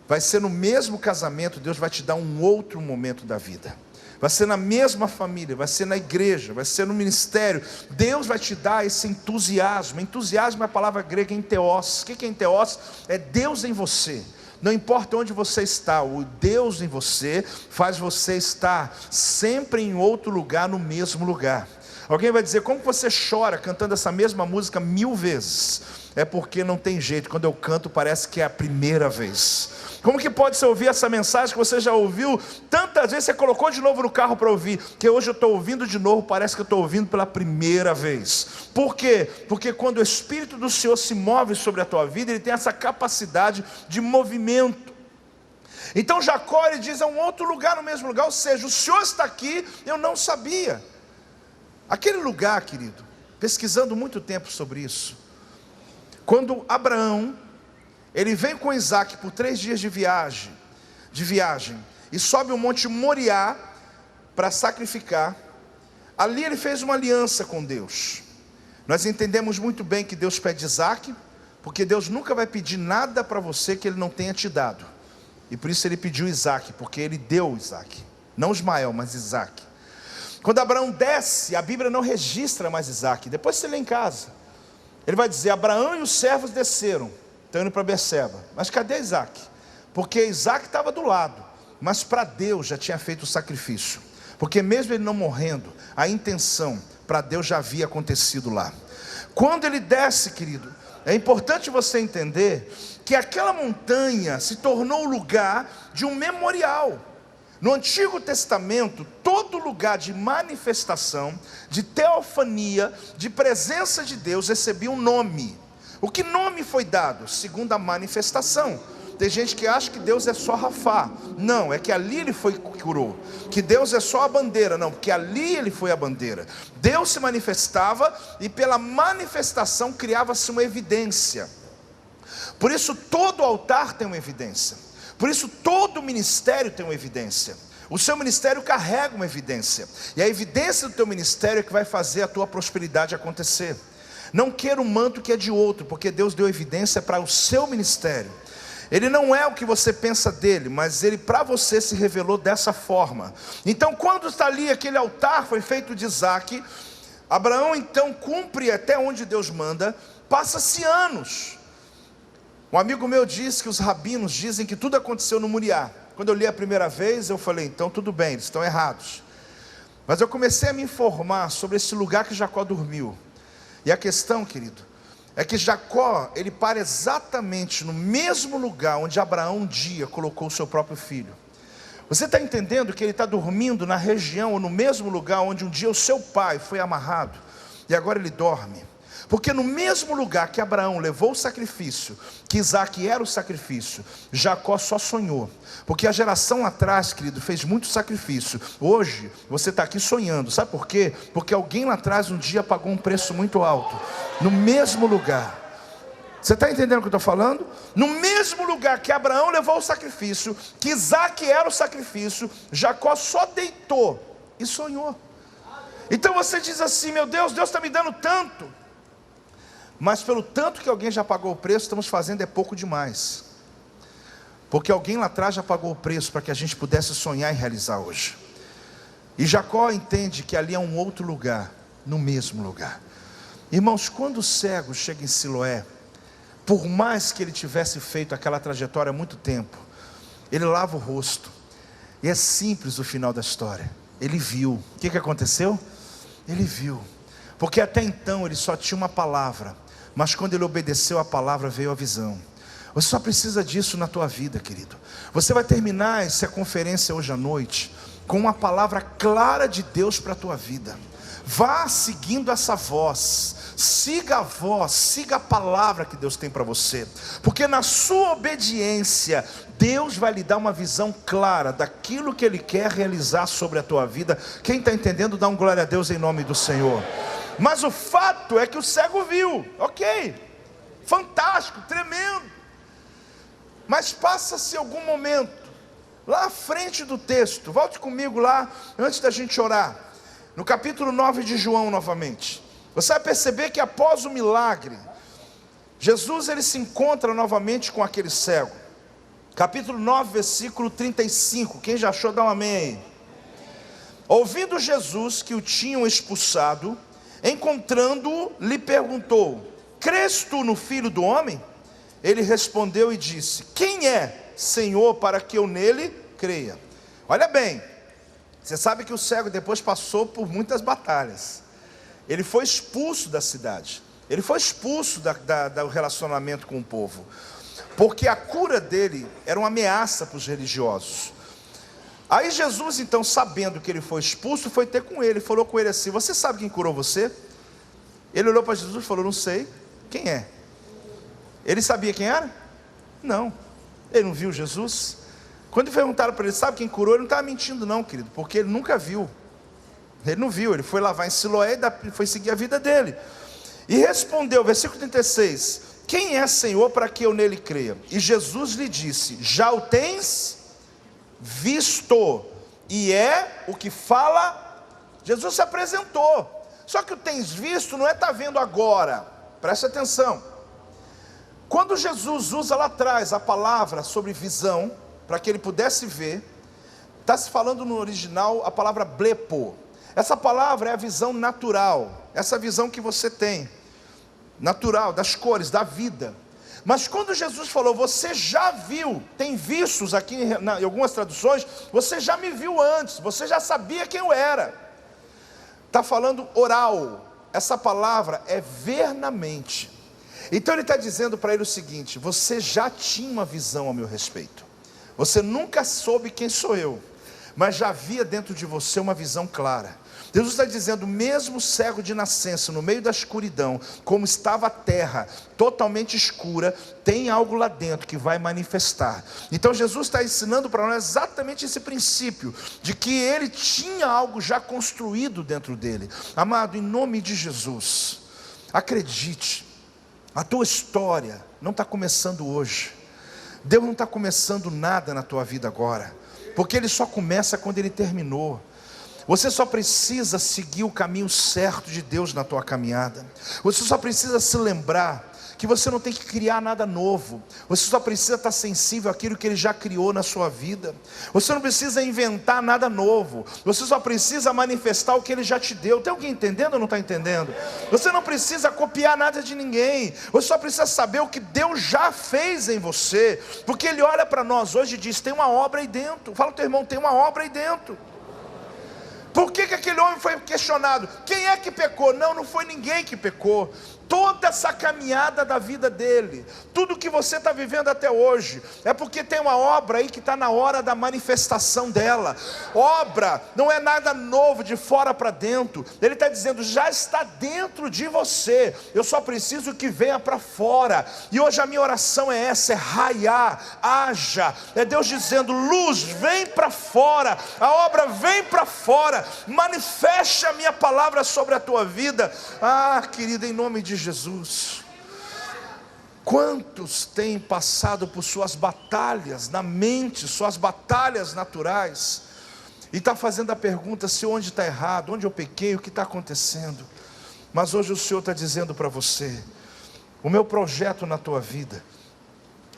[SPEAKER 1] Vai ser no mesmo casamento, Deus vai te dar um outro momento da vida. Vai ser na mesma família, vai ser na igreja, vai ser no ministério. Deus vai te dar esse entusiasmo. Entusiasmo é a palavra grega enteos. O que é enteos? É Deus em você. Não importa onde você está, o Deus em você faz você estar sempre em outro lugar, no mesmo lugar. Alguém vai dizer: como você chora cantando essa mesma música 1000 vezes? É porque não tem jeito, quando eu canto parece que é a primeira vez. Como que pode você ouvir essa mensagem que você já ouviu tantas vezes, você colocou de novo no carro para ouvir, que hoje eu estou ouvindo de novo, parece que eu estou ouvindo pela primeira vez. Por quê? Porque quando o Espírito do Senhor se move sobre a tua vida, ele tem essa capacidade de movimento. Então Jacó, ele diz: é um outro lugar no mesmo lugar, ou seja, o Senhor está aqui, eu não sabia. Aquele lugar, querido, pesquisando muito tempo sobre isso, quando Abraão, ele vem com Isaac por 3 dias de viagem, e sobe o monte Moriá para sacrificar, ali ele fez uma aliança com Deus. Nós entendemos muito bem que Deus pede Isaac, porque Deus nunca vai pedir nada para você que ele não tenha te dado, e por isso ele pediu Isaac, porque ele deu Isaac, não Ismael, mas Isaac. Quando Abraão desce, a Bíblia não registra mais Isaac. Depois você lê em casa, ele vai dizer: Abraão e os servos desceram, estão indo para Berseba. Mas cadê Isaac? Porque Isaac estava do lado, mas para Deus já tinha feito o sacrifício. Porque mesmo ele não morrendo, a intenção para Deus já havia acontecido lá. Quando ele desce, querido, é importante você entender que aquela montanha se tornou o lugar de um memorial. No Antigo Testamento, todo lugar de manifestação, de teofania, de presença de Deus recebia um nome. O que nome foi dado? Segundo a manifestação. Tem gente que acha que Deus é só Rafá. Não, é que ali ele foi curou. Que Deus é só a bandeira. Não, porque ali ele foi a bandeira. Deus se manifestava e pela manifestação criava-se uma evidência. Por isso todo altar tem uma evidência. Por isso todo ministério tem uma evidência. O seu ministério carrega uma evidência. E a evidência do teu ministério é que vai fazer a tua prosperidade acontecer. Não queira um manto que é de outro, porque Deus deu evidência para o seu ministério. Ele não é o que você pensa dele, mas ele para você se revelou dessa forma. Então quando está ali aquele altar foi feito de Isaac, Abraão então cumpre até onde Deus manda. Passa-se anos. Um amigo meu disse que os rabinos dizem que tudo aconteceu no Moriá. Quando eu li a primeira vez, eu falei: então tudo bem, eles estão errados. Mas eu comecei a me informar sobre esse lugar que Jacó dormiu. E a questão, querido, é que Jacó, ele para exatamente no mesmo lugar onde Abraão um dia colocou o seu próprio filho. Você está entendendo que ele está dormindo na região ou no mesmo lugar onde um dia o seu pai foi amarrado, e agora ele dorme? Porque no mesmo lugar que Abraão levou o sacrifício, que Isaac era o sacrifício, Jacó só sonhou. Porque a geração atrás, querido, fez muito sacrifício. Hoje, você está aqui sonhando. Sabe por quê? Porque alguém lá atrás um dia pagou um preço muito alto. No mesmo lugar. Você está entendendo o que eu estou falando? No mesmo lugar que Abraão levou o sacrifício, que Isaac era o sacrifício, Jacó só deitou e sonhou. Então você diz assim: meu Deus, Deus está me dando tanto. Mas pelo tanto que alguém já pagou o preço, estamos fazendo é pouco demais. Porque alguém lá atrás já pagou o preço para que a gente pudesse sonhar e realizar hoje. E Jacó entende que ali é um outro lugar, no mesmo lugar. Irmãos, quando o cego chega em Siloé, por mais que ele tivesse feito aquela trajetória há muito tempo, ele lava o rosto. E é simples o final da história. Ele viu. O que aconteceu? Ele viu. Porque até então ele só tinha uma palavra. Mas quando ele obedeceu a palavra, veio a visão. Você só precisa disso na tua vida, querido. Você vai terminar essa conferência hoje à noite com uma palavra clara de Deus para a tua vida. Vá seguindo essa voz, siga a voz, siga a palavra que Deus tem para você, porque na sua obediência, Deus vai lhe dar uma visão clara daquilo que Ele quer realizar sobre a tua vida. Quem está entendendo, dá um glória a Deus em nome do Senhor. Mas o fato é que o cego viu, ok, fantástico, tremendo, mas passa-se algum momento, lá à frente do texto, volte comigo lá, antes da gente orar, no capítulo 9 de João novamente. Você vai perceber que após o milagre, Jesus ele se encontra novamente com aquele cego. Capítulo 9, versículo 35, quem já achou, dá um amém aí. Ouvindo Jesus que o tinham expulsado, encontrando-o, lhe perguntou: crês tu no Filho do Homem? Ele respondeu e disse: quem é, Senhor, para que eu nele creia? Olha bem, você sabe que o cego depois passou por muitas batalhas. Ele foi expulso da cidade, ele foi expulso do relacionamento com o povo, porque a cura dele era uma ameaça para os religiosos. Aí Jesus, então, sabendo que ele foi expulso, foi ter com ele, falou com ele assim: você sabe quem curou você? Ele olhou para Jesus e falou: não sei. Quem é? Ele sabia quem era? Não, ele não viu Jesus. Quando perguntaram para ele: sabe quem curou? Ele não estava mentindo não, querido, porque ele nunca viu. Ele não viu, ele foi lavar em Siloé e foi seguir a vida dele. E respondeu, versículo 36, quem é, Senhor, para que eu nele creia? E Jesus lhe disse: já o tens visto, e é o que fala. Jesus se apresentou. Só que o tens visto não é estar vendo agora. Preste atenção. Quando Jesus usa lá atrás a palavra sobre visão, para que ele pudesse ver, está se falando no original a palavra blepo. Essa palavra é a visão natural, essa visão que você tem, natural, das cores, da vida. Mas quando Jesus falou: você já viu, tem vistos aqui em algumas traduções, você já me viu antes, você já sabia quem eu era. Está falando oral, essa palavra é ver na mente. Então ele está dizendo para ele o seguinte: você já tinha uma visão a meu respeito, você nunca soube quem sou eu, mas já havia dentro de você uma visão clara. Jesus está dizendo: mesmo cego de nascença, no meio da escuridão, como estava a terra, totalmente escura, tem algo lá dentro que vai manifestar. Então Jesus está ensinando para nós exatamente esse princípio, de que ele tinha algo já construído dentro dele. Amado, em nome de Jesus, acredite, a tua história não está começando hoje. Deus não está começando nada na tua vida agora, porque Ele só começa quando Ele terminou. Você só precisa seguir o caminho certo de Deus na tua caminhada. Você só precisa se lembrar que você não tem que criar nada novo. Você só precisa estar sensível àquilo que Ele já criou na sua vida. Você não precisa inventar nada novo. Você só precisa manifestar o que Ele já te deu. Tem alguém entendendo ou não está entendendo? Você não precisa copiar nada de ninguém. Você só precisa saber o que Deus já fez em você. Porque Ele olha para nós hoje e diz: tem uma obra aí dentro. Fala ao teu irmão: tem uma obra aí dentro. Por que aquele homem foi questionado? Quem é que pecou? Não, não foi ninguém que pecou. Toda essa caminhada da vida dele, tudo que você está vivendo até hoje, é porque tem uma obra aí que está na hora da manifestação dela. Obra não é nada novo de fora para dentro. Ele está dizendo: já está dentro de você, eu só preciso que venha para fora. E hoje a minha oração é essa: é raiar, haja. É Deus dizendo: luz, vem para fora, a obra vem para fora, manifeste a minha palavra sobre a tua vida. Ah, querida, em nome de Jesus. Quantos têm passado por suas batalhas na mente, suas batalhas naturais, e está fazendo a pergunta se onde está errado, onde eu pequei, o que está acontecendo? Mas hoje o Senhor está dizendo para você: o meu projeto na tua vida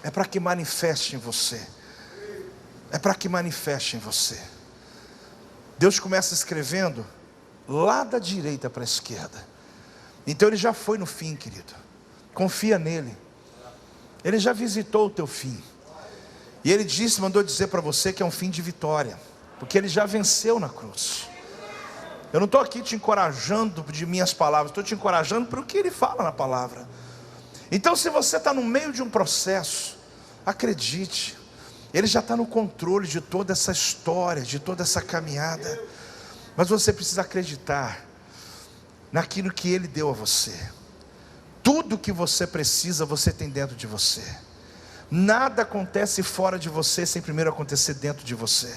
[SPEAKER 1] é para que manifeste em você, é para que manifeste em você. Deus começa escrevendo lá da direita para a esquerda. Então Ele já foi no fim, querido. Confia nele. Ele já visitou o teu fim. E Ele disse, mandou dizer para você que é um fim de vitória, porque Ele já venceu na cruz. Eu não estou aqui te encorajando de minhas palavras, estou te encorajando pelo que Ele fala na palavra. Então, se você está no meio de um processo, Acredite, Ele já está no controle de toda essa história, de toda essa caminhada. Mas você precisa acreditar naquilo que Ele deu a você. Tudo que você precisa, você tem dentro de você. Nada acontece fora de você sem primeiro acontecer dentro de você.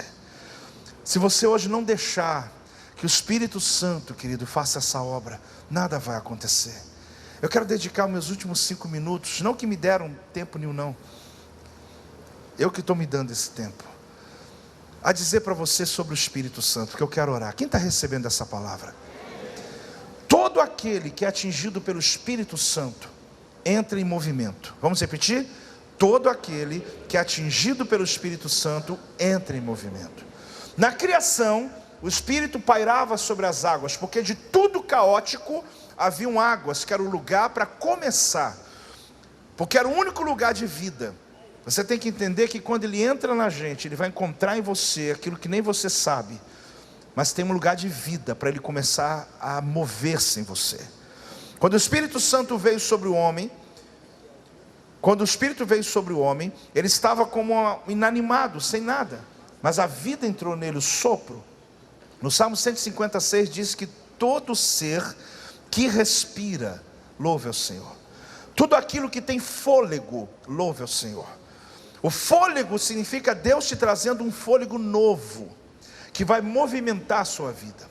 [SPEAKER 1] Se você hoje não deixar que o Espírito Santo, querido, faça essa obra, nada vai acontecer. Eu quero dedicar os meus últimos 5 minutos, não que me deram tempo nenhum não, eu que estou me dando esse tempo, a dizer para você sobre o Espírito Santo, porque eu quero orar. Quem está recebendo essa palavra? Todo aquele que é atingido pelo Espírito Santo entra em movimento. Vamos repetir? Todo aquele que é atingido pelo Espírito Santo entra em movimento. Na criação, o Espírito pairava sobre as águas, porque de tudo caótico haviam águas, que era o lugar para começar, porque era o único lugar de vida. Você tem que entender que quando Ele entra na gente, Ele vai encontrar em você aquilo que nem você sabe, mas tem um lugar de vida para Ele começar a mover-se em você. Quando o Espírito Santo veio sobre o homem, ele estava como inanimado, sem nada, mas a vida entrou nele, o sopro. No Salmo 156 diz que todo ser que respira, louve ao Senhor. Tudo aquilo que tem fôlego, louve ao Senhor. O fôlego significa Deus te trazendo um fôlego novo, que vai movimentar a sua vida.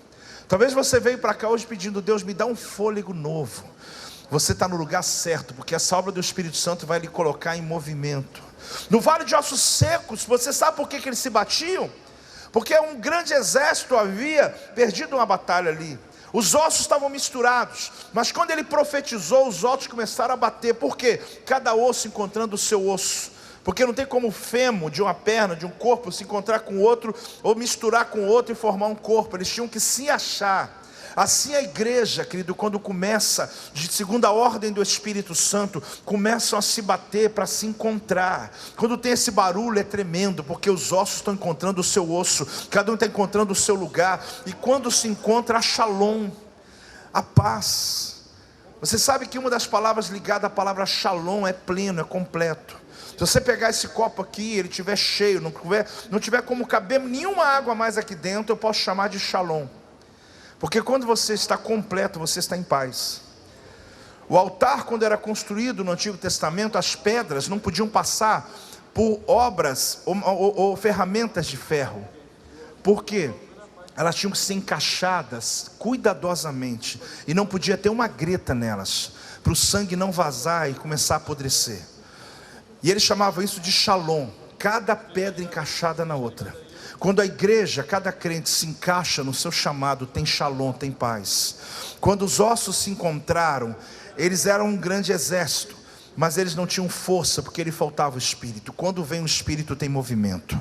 [SPEAKER 1] Talvez você veio para cá hoje pedindo: Deus, me dá um fôlego novo. Você está no lugar certo, porque essa obra do Espírito Santo vai lhe colocar em movimento. No vale de ossos secos, você sabe por que eles se batiam? Porque um grande exército havia perdido uma batalha ali. Os ossos estavam misturados, mas quando ele profetizou, os ossos começaram a bater. Por quê? Cada osso encontrando o seu osso. Porque não tem como o fêmur de uma perna, de um corpo, se encontrar com o outro, ou misturar com o outro e formar um corpo. Eles tinham que se achar. Assim a igreja, querido, quando começa, de segunda ordem do Espírito Santo, começam a se bater para se encontrar. Quando tem esse barulho é tremendo, porque os ossos estão encontrando o seu osso, cada um está encontrando o seu lugar, e quando se encontra, a shalom, a paz. Você sabe que uma das palavras ligadas à palavra shalom é pleno, é completo. Se você pegar esse copo aqui, ele estiver cheio, não tiver como caber nenhuma água mais aqui dentro, eu posso chamar de shalom. Porque quando você está completo, você está em paz. O altar, quando era construído no Antigo Testamento, as pedras não podiam passar por obras ou ferramentas de ferro. Por quê? Elas tinham que ser encaixadas cuidadosamente, e não podia ter uma greta nelas, para o sangue não vazar e começar a apodrecer. E eles chamavam isso de shalom, cada pedra encaixada na outra. Quando a igreja, cada crente se encaixa no seu chamado, tem shalom, tem paz. Quando os ossos se encontraram, eles eram um grande exército, mas eles não tinham força, porque lhe faltava o Espírito. Quando vem o Espírito, tem movimento.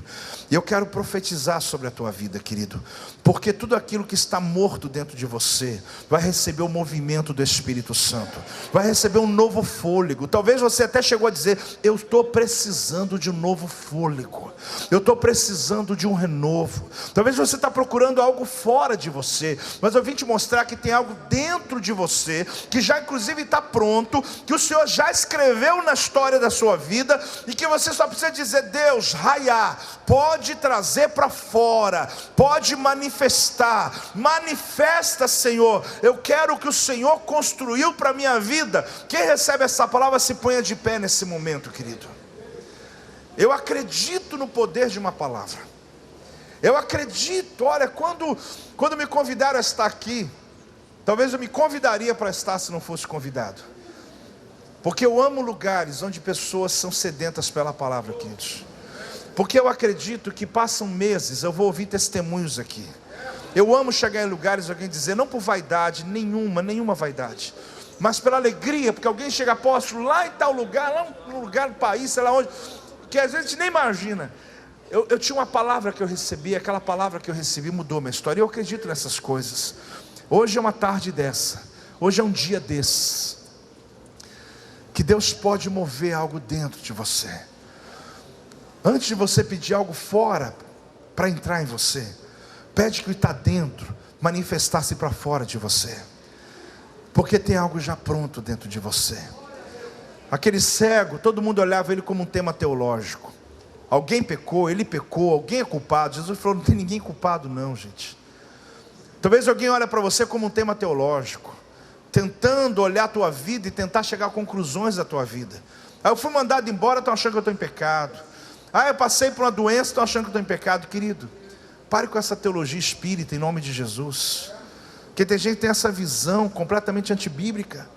[SPEAKER 1] E eu quero profetizar sobre a tua vida, querido, porque tudo aquilo que está morto dentro de você vai receber o movimento do Espírito Santo, vai receber um novo fôlego. Talvez você até chegou a dizer: eu estou precisando de um novo fôlego, eu estou precisando de um renovo. Talvez você está procurando algo fora de você, mas eu vim te mostrar que tem algo dentro de você, que já inclusive está pronto, que o Senhor já escreveu na história da sua vida, e que você só precisa dizer: Deus, raia, pode trazer para fora, pode manifestar, manifesta, Senhor. Eu quero o que o Senhor construiu para a minha vida. Quem recebe essa palavra, se ponha de pé nesse momento, querido. Eu acredito no poder de uma palavra. Eu acredito. Olha, quando me convidaram a estar aqui, talvez eu me convidaria para estar se não fosse convidado, porque eu amo lugares onde pessoas são sedentas pela palavra, queridos. Porque eu acredito que passam meses, eu vou ouvir testemunhos aqui. Eu amo chegar em lugares e alguém dizer, não por vaidade, nenhuma vaidade, mas pela alegria, porque alguém chega, apóstolo, lá em tal lugar, lá no lugar do país, sei lá onde, que às vezes a gente nem imagina. Eu tinha uma palavra que eu recebi, aquela palavra que eu recebi mudou minha história, e eu acredito nessas coisas. Hoje é uma tarde dessa, hoje é um dia desse, que Deus pode mover algo dentro de você. Antes de você pedir algo fora para entrar em você, pede que o que está dentro manifestar-se para fora de você, porque tem algo já pronto dentro de você. Aquele cego, todo mundo olhava ele como um tema teológico. Alguém pecou, ele pecou, alguém é culpado. Jesus falou, não tem ninguém culpado não, gente. Talvez alguém olhe para você como um tema teológico, tentando olhar a tua vida e tentar chegar a conclusões da tua vida. Aí eu fui mandado embora, estão achando que eu estou em pecado. Eu passei por uma doença, estão achando que eu estou em pecado. Querido, pare com essa teologia espírita em nome de Jesus. Porque tem gente que tem essa visão completamente antibíblica.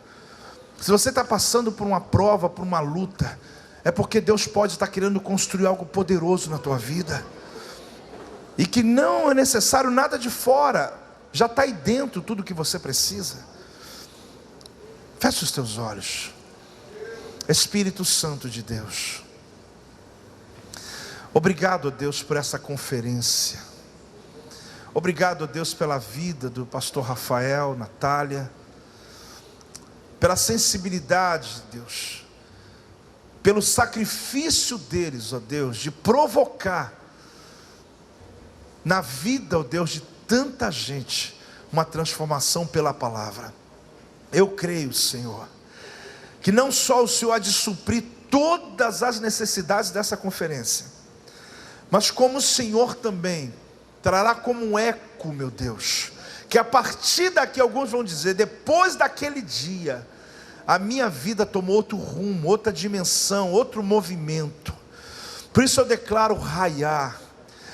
[SPEAKER 1] Se você está passando por uma prova, por uma luta, é porque Deus pode estar querendo construir algo poderoso na tua vida. E que não é necessário nada de fora. Já está aí dentro tudo o que você precisa. Feche os teus olhos. Espírito Santo de Deus. Obrigado, Deus, por essa conferência. Obrigado, Deus, pela vida do pastor Rafael, Natália. Pela sensibilidade, Deus. Pelo sacrifício deles, ó Deus, de provocar na vida, ó Deus, de tanta gente, uma transformação pela palavra. Eu creio, Senhor, que não só o Senhor há de suprir todas as necessidades dessa conferência, mas como o Senhor também trará como um eco, meu Deus, que a partir daqui alguns vão dizer, depois daquele dia, a minha vida tomou outro rumo, outra dimensão, outro movimento. Por isso eu declaro raiar.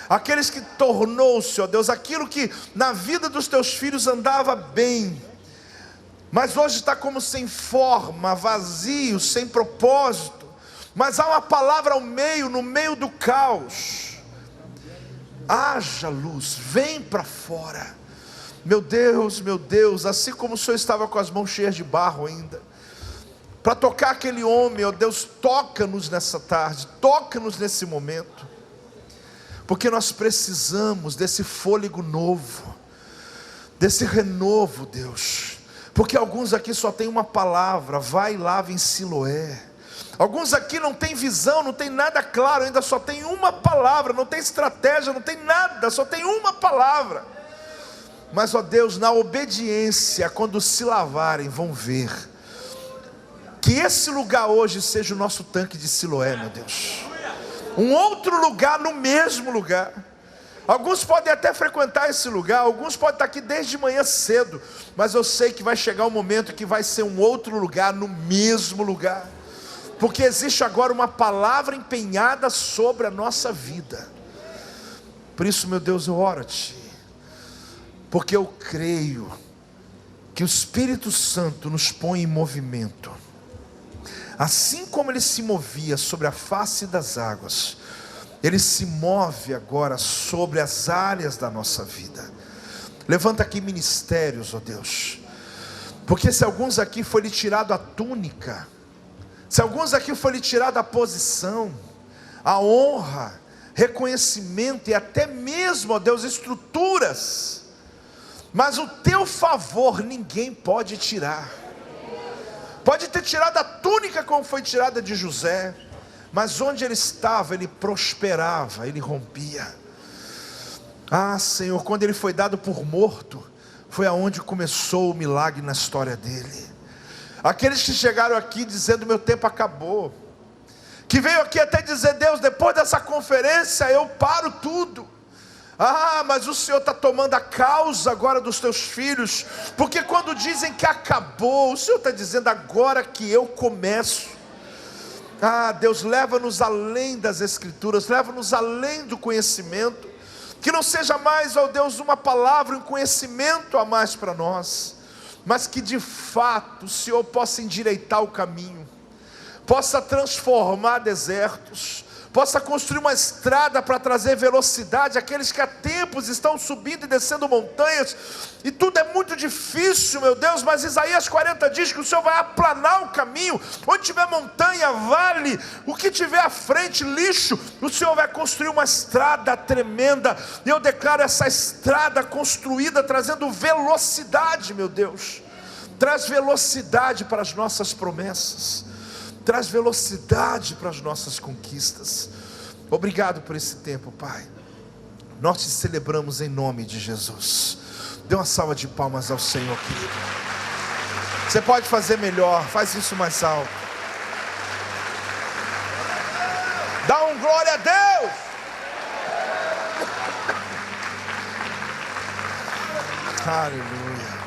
[SPEAKER 1] Aqueles que tornou-se, ó Deus, aquilo que na vida dos teus filhos andava bem, mas hoje está como sem forma, vazio, sem propósito. Mas há uma palavra no meio do caos. Haja luz, vem para fora. Meu Deus, assim como o Senhor estava com as mãos cheias de barro ainda, para tocar aquele homem, ó Deus, toca-nos nessa tarde, toca-nos nesse momento, porque nós precisamos desse fôlego novo, desse renovo, Deus, porque alguns aqui só tem uma palavra, vai e lava em Siloé. Alguns aqui não tem visão, não tem nada claro, ainda só tem uma palavra, não tem estratégia, não tem nada, só tem uma palavra. Mas ó Deus, na obediência, quando se lavarem, vão ver. Que esse lugar hoje seja o nosso tanque de Siloé, meu Deus. Um outro lugar no mesmo lugar. Alguns podem até frequentar esse lugar, alguns podem estar aqui desde manhã cedo, mas eu sei que vai chegar um momento que vai ser um outro lugar no mesmo lugar. Porque existe agora uma palavra empenhada sobre a nossa vida. Por isso, meu Deus, eu oro a Ti, porque eu creio que o Espírito Santo nos põe em movimento. Assim como Ele se movia sobre a face das águas, Ele se move agora sobre as áreas da nossa vida. Levanta aqui ministérios, ó Deus, porque se alguns aqui foi lhe tirado a túnica, se alguns aqui foi lhe tirado a posição, a honra, reconhecimento e até mesmo, ó Deus, estruturas, mas o teu favor ninguém pode tirar. Pode ter tirado a túnica como foi tirada de José, mas onde ele estava, ele prosperava, ele rompia. Senhor, quando ele foi dado por morto, foi aonde começou o milagre na história dele. Aqueles que chegaram aqui dizendo, meu tempo acabou, que veio aqui até dizer, Deus, depois dessa conferência eu paro tudo. Mas o Senhor está tomando a causa agora dos teus filhos, porque quando dizem que acabou, o Senhor está dizendo agora que eu começo. Deus, leva-nos além das Escrituras, leva-nos além do conhecimento, que não seja mais, ó Deus, uma palavra, um conhecimento a mais para nós, mas que de fato o Senhor possa endireitar o caminho, possa transformar desertos, possa construir uma estrada para trazer velocidade àqueles que há tempos estão subindo e descendo montanhas, e tudo é muito difícil, meu Deus, mas Isaías 40 diz que o Senhor vai aplanar o caminho, onde tiver montanha, vale, o que tiver à frente, lixo, o Senhor vai construir uma estrada tremenda, e eu declaro essa estrada construída, trazendo velocidade, meu Deus, traz velocidade para as nossas promessas, traz velocidade para as nossas conquistas. Obrigado por esse tempo, Pai. Nós te celebramos em nome de Jesus. Dê uma salva de palmas ao Senhor, querido. Você pode fazer melhor, faz isso mais alto. glória a Deus. Aleluia.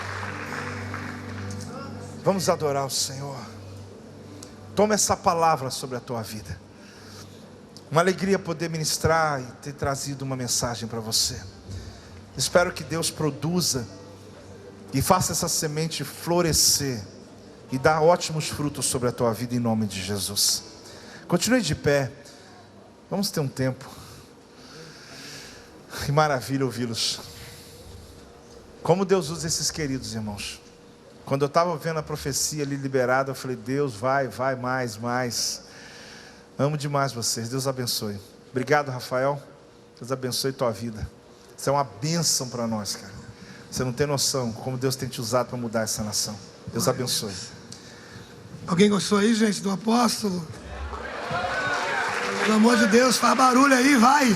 [SPEAKER 1] Vamos adorar o Senhor. Toma essa palavra sobre a tua vida. Uma alegria poder ministrar e ter trazido uma mensagem para você. Espero que Deus produza e faça essa semente florescer e dar ótimos frutos sobre a tua vida em nome de Jesus. Continue de pé. Vamos ter um tempo. Que maravilha ouvi-los. Como Deus usa esses queridos irmãos. Quando eu estava vendo a profecia ali liberada, eu falei, Deus, vai mais. Amo demais vocês, Deus abençoe. Obrigado, Rafael. Deus abençoe tua vida. Isso é uma bênção para nós, cara. Você não tem noção como Deus tem te usado para mudar essa nação. Deus abençoe.
[SPEAKER 2] Alguém gostou aí, gente, do apóstolo? Pelo amor de Deus, faz barulho aí, vai.